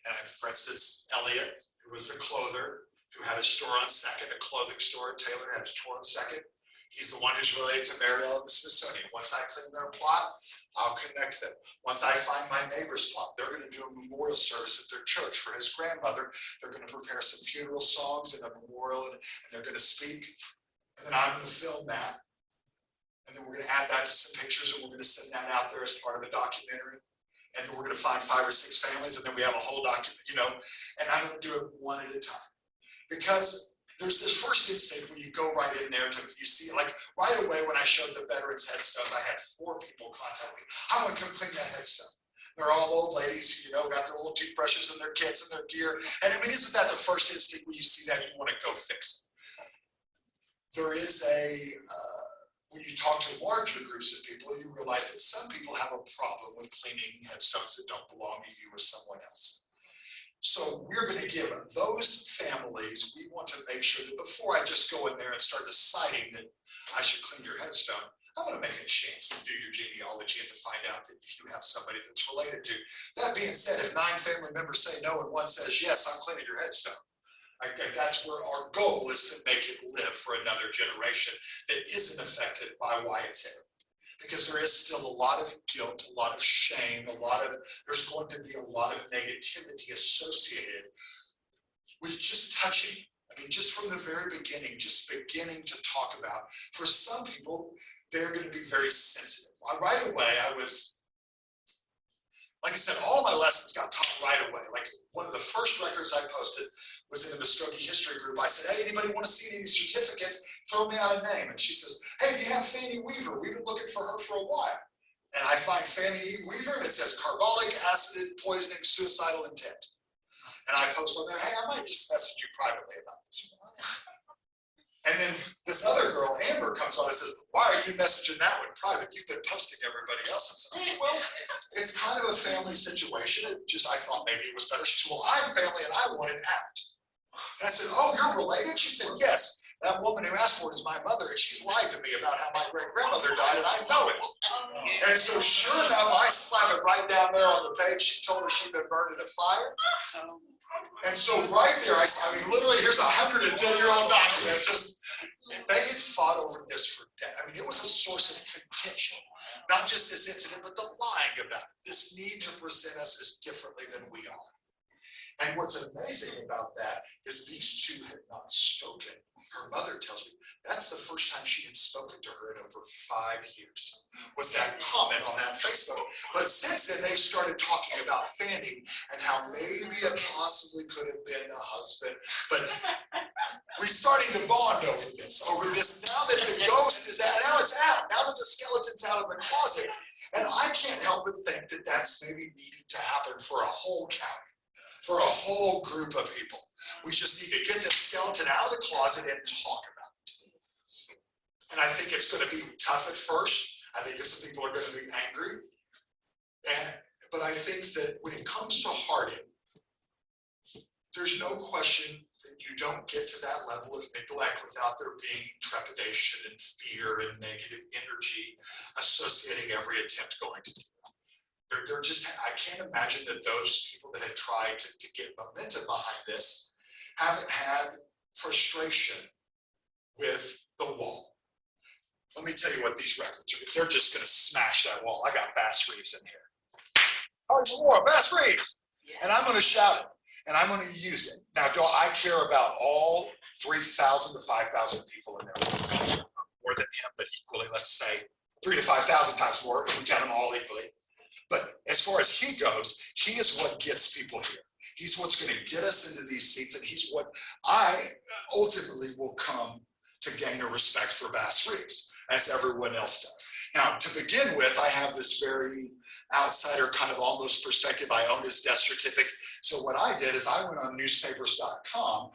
S1: And for instance, Elliot, who was the clother, who had a store on Second, a clothing store. Taylor had a store on Second. He's the one who's related to Mariel and the Smithsonian. Once I clean their plot, I'll connect them. Once I find my neighbor's plot, they're going to do a memorial service at their church for his grandmother. They're going to prepare some funeral songs and a memorial, and they're going to speak. And then I'm going to film that. And then we're going to add that to some pictures, and we're going to send that out there as part of a documentary. And then we're going to find 5 or 6 families, and then we have a whole document, and I'm going to do it one at a time. Because there's this first instinct when you go right in there you see, like right away when I showed the veterans headstones, I had 4 people contact me. I want to come clean that headstone. They're all old ladies who, got their little toothbrushes and their kits and their gear. And I mean, isn't that the first instinct when you see that, you want to go fix it? There is when you talk to larger groups of people, you realize that some people have a problem with cleaning headstones that don't belong to you or someone else. So we're going to give those families, we want to make sure that before I just go in there and start deciding that I should clean your headstone, I'm gonna make a chance to do your genealogy and to find out that if you have somebody that's related to. That being said, if 9 family members say no and 1 says yes, I'm cleaning your headstone. I think that's where our goal is to make it live for another generation that isn't affected by Wyatt's hair. Because there is still a lot of guilt, a lot of shame, there's going to be a lot of negativity associated with just touching. I mean, just from the very beginning, just beginning to talk about, for some people, they're going to be very sensitive. Right away, like I said, all my lessons got taught right away. Like one of the first records I posted was in the Muskogee history group. I said, hey, anybody want to see any of these certificates? Throw me out a name. And she says, hey, do you have Fanny Weaver? We've been looking for her for a while. And I find Fanny Weaver and it says carbolic acid poisoning, suicidal intent. And I post on there, hey, I might just message you privately about this. And then this other girl, Amber, comes on and says, why are you messaging that one private? You've been posting everybody else's. I said, well, it's kind of a family situation. I thought maybe it was better. She said, well, I'm family and I want it out. And I said, oh, you're related? She said, yes. That woman who asked for it is my mother, and she's lied to me about how my great-grandmother died, and I know it. And so sure enough, I slap it right down there on the page. She told her she'd been burned in a fire. And so right there, I mean, literally, here's a 110-year-old document. They had fought over this for death. I mean, it was a source of contention. Not just this incident, but the lying about it. This need to present us as differently than we are. And what's amazing about that is these two had not spoken. Her mother tells me that's the first time she had spoken to her in over 5 years, was that comment on that Facebook. But since then, they've started talking about Fanny and how maybe it possibly could have been the husband. But we're starting to bond over this. Now that the ghost is out, now it's out. Now that the skeleton's out of the closet. And I can't help but think that that's maybe needing to happen for a whole county. For a whole group of people. We just need to get the skeleton out of the closet and talk about it. And I think it's going to be tough at first. I think some people are going to be angry. But I think that when it comes to Harding, there's no question that you don't get to that level of neglect without there being trepidation and fear and negative energy associating every attempt going to do it. They're just, I can't imagine that those people that have tried to get momentum behind this haven't had frustration with the wall. Let me tell you what these records are. They're just going to smash that wall. I got Bass Reeves in here. Oh, more Bass Reeves. And I'm going to shout it and I'm going to use it. Now, do I care about all 3,000 to 5,000 people in there? More than him, but equally, let's say 3,000 to 5,000 times more if we count them all equally. But as far as he goes, he is what gets people here. He's what's going to get us into these seats, and he's what I ultimately will come to gain a respect for Bass Reeves, as everyone else does. Now, to begin with, I have this very outsider kind of almost perspective. I own his death certificate. So what I did is I went on newspapers.com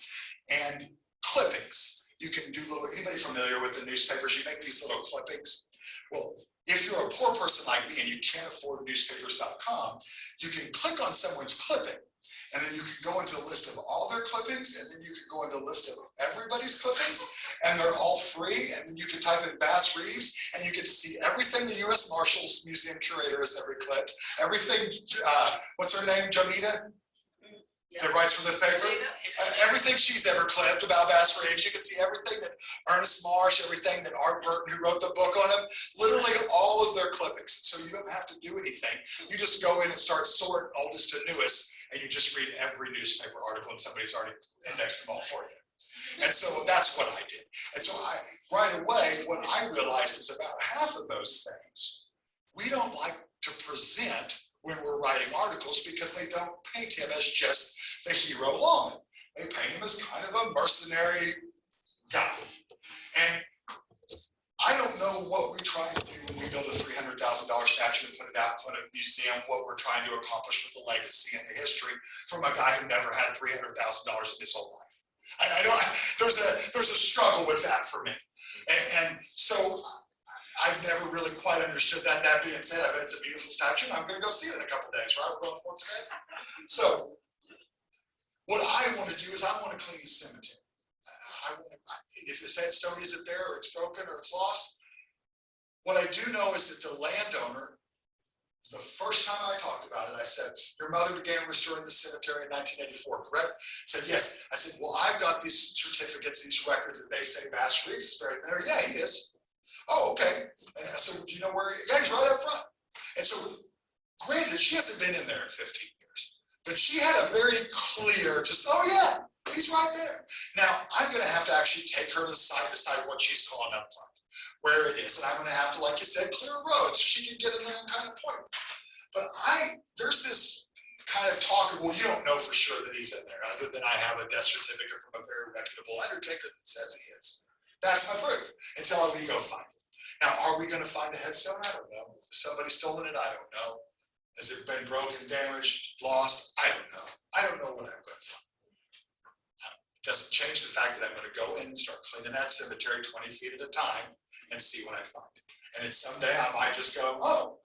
S1: and clippings. You can do anybody familiar with the newspapers? You make these little clippings. Well, if you're a poor person like me and you can't afford newspapers.com, you can click on someone's clipping and then you can go into a list of all their clippings and then you can go into a list of everybody's clippings and they're all free. And then you can type in Bass Reeves and you get to see everything the U.S. Marshals Museum curator has ever clipped, everything, what's her name, Jonita? That writes for the paper, everything she's ever clipped about Bass Reeves. You can see everything that Ernest Marsh, everything that Art Burton, who wrote the book on him, literally all of their clippings. So you don't have to do anything. You just go in and start sorting oldest to newest, and you just read every newspaper article, and somebody's already indexed them all for you. And so that's what I did. And so right away, what I realized is about half of those things we don't like to present when we're writing articles because they don't paint him as just the hero lawman. They paint him as kind of a mercenary guy. And I don't know what we try to do when we build a $300,000 statue and put it out in front of a museum, what we're trying to accomplish with the legacy and the history from a guy who never had $300,000 in his whole life. There's a struggle with that for me. And so I've never really quite understood that. That being said, I bet it's a beautiful statue and I'm going to go see it in a couple of days, right? We're going for it today. So what I want to do is I want to clean his cemetery. If his headstone isn't there or it's broken or it's lost, What I do know is that the landowner, the first time I talked about it, I said, your mother began restoring the cemetery in 1984, correct? I said, yes. I said, well, I've got these certificates, these records that they say Bass Reeves is buried there. Yeah, he is. Oh, okay. And I said, well, do you know where? Yeah, he's right up front. And so, granted, she hasn't been in there in 15 years, but she had a very clear, just, oh yeah, he's right there. Now, I'm going to have to actually take her to the side, decide what she's calling up front, where it is. And I'm going to have to, like you said, clear a road so she can get in there and kind of point. But there's this kind of talk of, well, you don't know for sure that he's in there, other than I have a death certificate from a very reputable undertaker that says he is. That's my proof, until we go find it. Now, are we going to find a headstone? I don't know. Has somebody stolen it? I don't know. Has it been broken, damaged, lost? I don't know. I don't know what I'm going to find. It doesn't change the fact that I'm going to go in and start cleaning that cemetery 20 feet at a time and see what I find. And then someday I might just go, oh,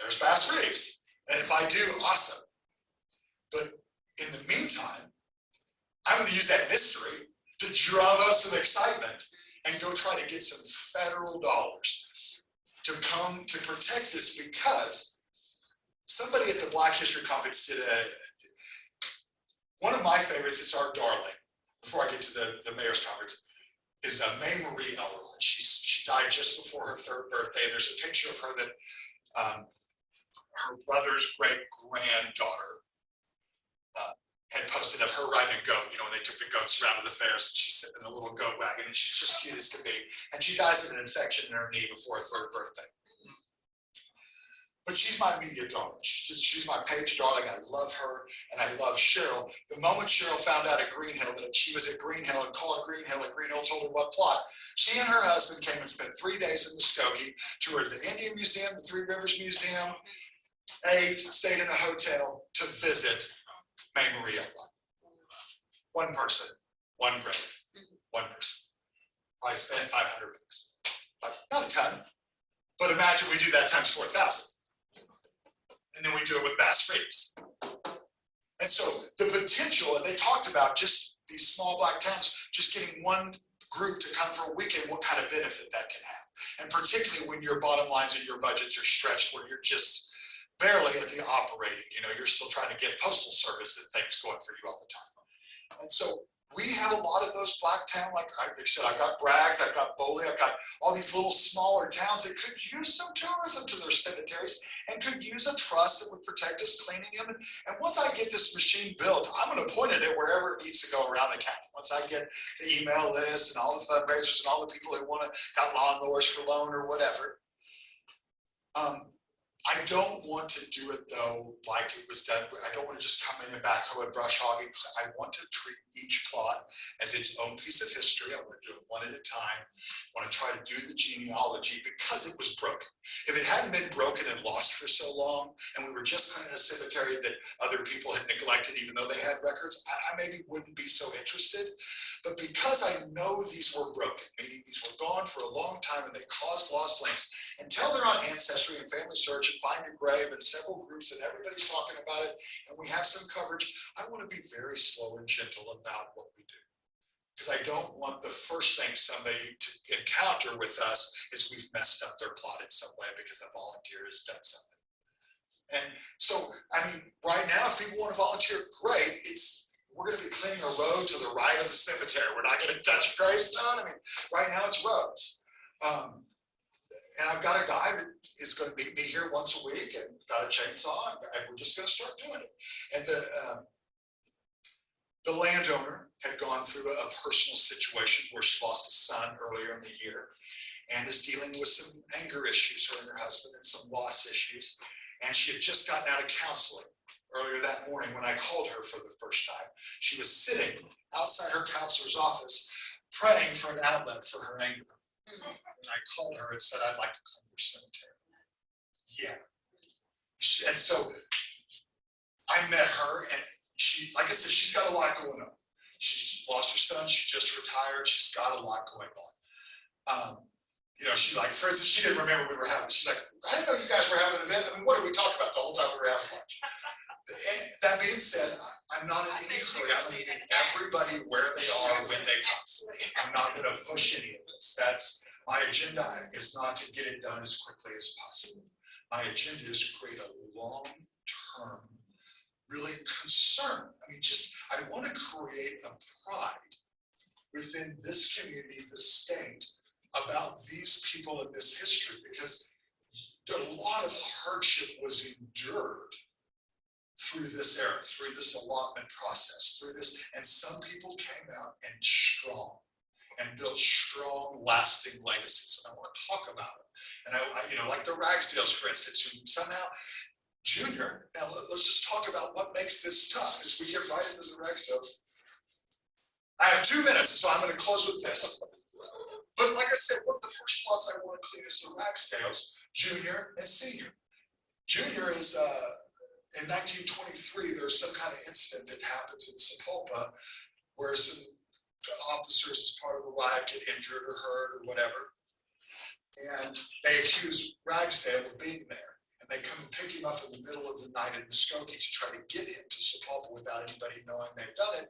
S1: there's Bass Reeves. And if I do, awesome. But in the meantime, I'm going to use that mystery to drum up some excitement and go try to get some federal dollars to come to protect this, because somebody at the Black History Conference did one of my favorites. It's our darling. Before I get to the mayor's conference, is May Marie Ellerwood. She died just before her 3rd birthday. There's a picture of her that her brother's great granddaughter had posted of her riding a goat. You know, when they took the goats around to the fairs, and she's sitting in a little goat wagon, and she's just cute as can be. And she dies of an infection in her knee before her 3rd birthday. But she's my immediate darling. She's my page darling. I love her, and I love Cheryl. The moment Cheryl found out at Green Hill that she was at Green Hill and called Green Hill, and Green Hill told her what plot, she and her husband came and spent 3 days in Muskogee, toured the Indian Museum, the Three Rivers Museum, ate, stayed in a hotel to visit May Marie Ellerwood. One person, one grave, one person. I spent $500. Not a ton, but imagine we do that times 4,000. And then we do it with Bass Reeves. And so the potential, and they talked about just these small Black towns, just getting one group to come for a weekend, what kind of benefit that can have. And particularly when your bottom lines and your budgets are stretched, where you're just barely at the operating, you know, you're still trying to get postal service and things going for you all the time. And so we have a lot of those Black town, like I said, I've got Braggs, I've got Boley, I've got all these little smaller towns that could use some tourism to their cemeteries and could use a trust that would protect us cleaning them. And once I get this machine built, I'm going to point at it wherever it needs to go around the county. Once I get the email list and all the fundraisers and all the people who want to got lawnmowers for loan or whatever. I don't want to do it though like it was done. I don't want to just come in and backhoe and brush hogging. I want to treat each plot as its own piece of history. I want to do it one at a time. I want to try to do the genealogy because it was broken. If it hadn't been broken and lost for so long, and we were just in a cemetery that other people had neglected, even though they had records, I maybe wouldn't be so interested. But because I know these were broken, meaning these were gone for a long time and they caused lost links, until they're on Ancestry and Family Search and find a grave and several groups and everybody's talking about it and we have some coverage, I want to be very slow and gentle about what we do. Because I don't want the first thing somebody to encounter with us is we've messed up their plot in some way because a volunteer has done something. And so, I mean, right now, if people want to volunteer, great. We're going to be cleaning a road to the right of the cemetery. We're not going to touch a gravestone. I mean, right now it's roads. And I've got a guy that is going to meet me here once a week and got a chainsaw, and we're just going to start doing it. And the landowner had gone through a personal situation where she lost a son earlier in the year and is dealing with some anger issues, her and her husband, and some loss issues. And she had just gotten out of counseling earlier that morning when I called her for the first time. She was sitting outside her counselor's office praying for an outlet for her anger. And I called her and said, I'd like to clean your cemetery. Yeah. And so I met her, and she, like I said, she's got a lot going on. She lost her son, she just retired, she's got a lot going on. You know, she, like, for instance, she didn't remember we were having, she's like, I didn't know you guys were having an event. I mean, what did we talk about the whole time we were having lunch? And that being said, I'm not in any hurry. I'm leaving everybody where they are when they come. I'm not going to push any of this. My agenda is not to get it done as quickly as possible. My agenda is to create a long-term, really concern. I mean, I want to create a pride within this community, the state, about these people in this history, because a lot of hardship was endured through this era, through this allotment process, through this, and some people came out and strong and built strong, lasting legacies. And I want to talk about it. And I like the Ragsdales, for instance, who somehow, Junior, now let's just talk about what makes this tough as we get right into the Ragsdales. I have 2 minutes, so I'm going to close with this. But like I said, one of the first plots I want to clean is the Ragsdales, Junior and Senior. Junior is, in 1923, there's some kind of incident that happens in Sapulpa where some officers as part of a riot get injured or hurt or whatever. And they accuse Ragsdale of being there. And they come and pick him up in the middle of the night in Muskogee to try to get him to Sapulpa without anybody knowing they've done it.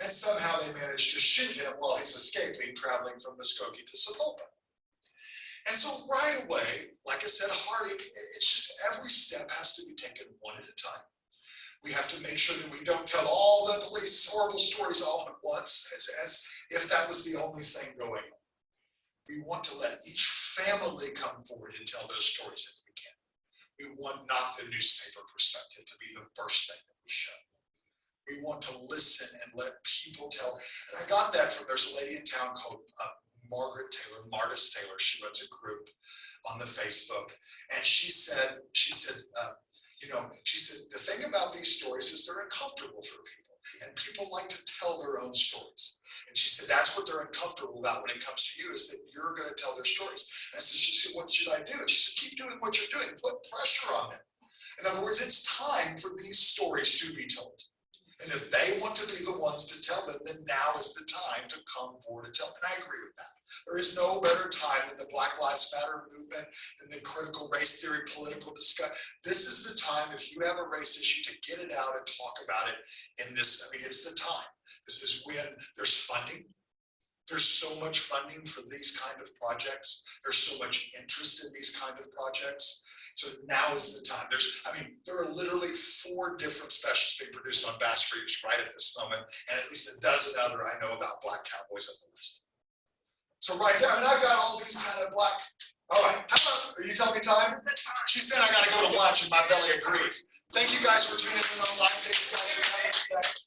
S1: And somehow they manage to shoot him while he's escaping, traveling from Muskogee to Sapulpa. And so right away, like I said, it's just every step has to be taken one at a time. We have to make sure that we don't tell all the police horrible stories all at once, as if that was the only thing going on. We want to let each family come forward and tell those stories if we can. We want not the newspaper perspective to be the first thing that we show. We want to listen and let people tell. And I got that from, there's a lady in town called Martis Taylor. She runs a group on the Facebook. And she said, the thing about these stories is they're uncomfortable for people. And people like to tell their own stories. And she said, that's what they're uncomfortable about when it comes to you, is that you're going to tell their stories. And I said, she said, what should I do? And she said, keep doing what you're doing. Put pressure on them. In other words, it's time for these stories to be told. And if they want to be the ones to tell them, then now is the time to come forward and tell. And I agree with that. There is no better time than the Black Lives Matter movement, than the critical race theory, political discussion. This is the time, if you have a race issue, to get it out and talk about it in this. I mean, it's the time. This is when there's funding. There's so much funding for these kind of projects. There's so much interest in these kind of projects. So now is the time. There are literally 4 different specials being produced on bass reefs right at this moment, and at least a dozen other I know about black cowboys on the list. So right there, I've got all these kind of black. All right, how about, are you telling me time? She said I got to go to lunch, and my belly agrees. Thank you guys for tuning in online. Thank you guys for coming today.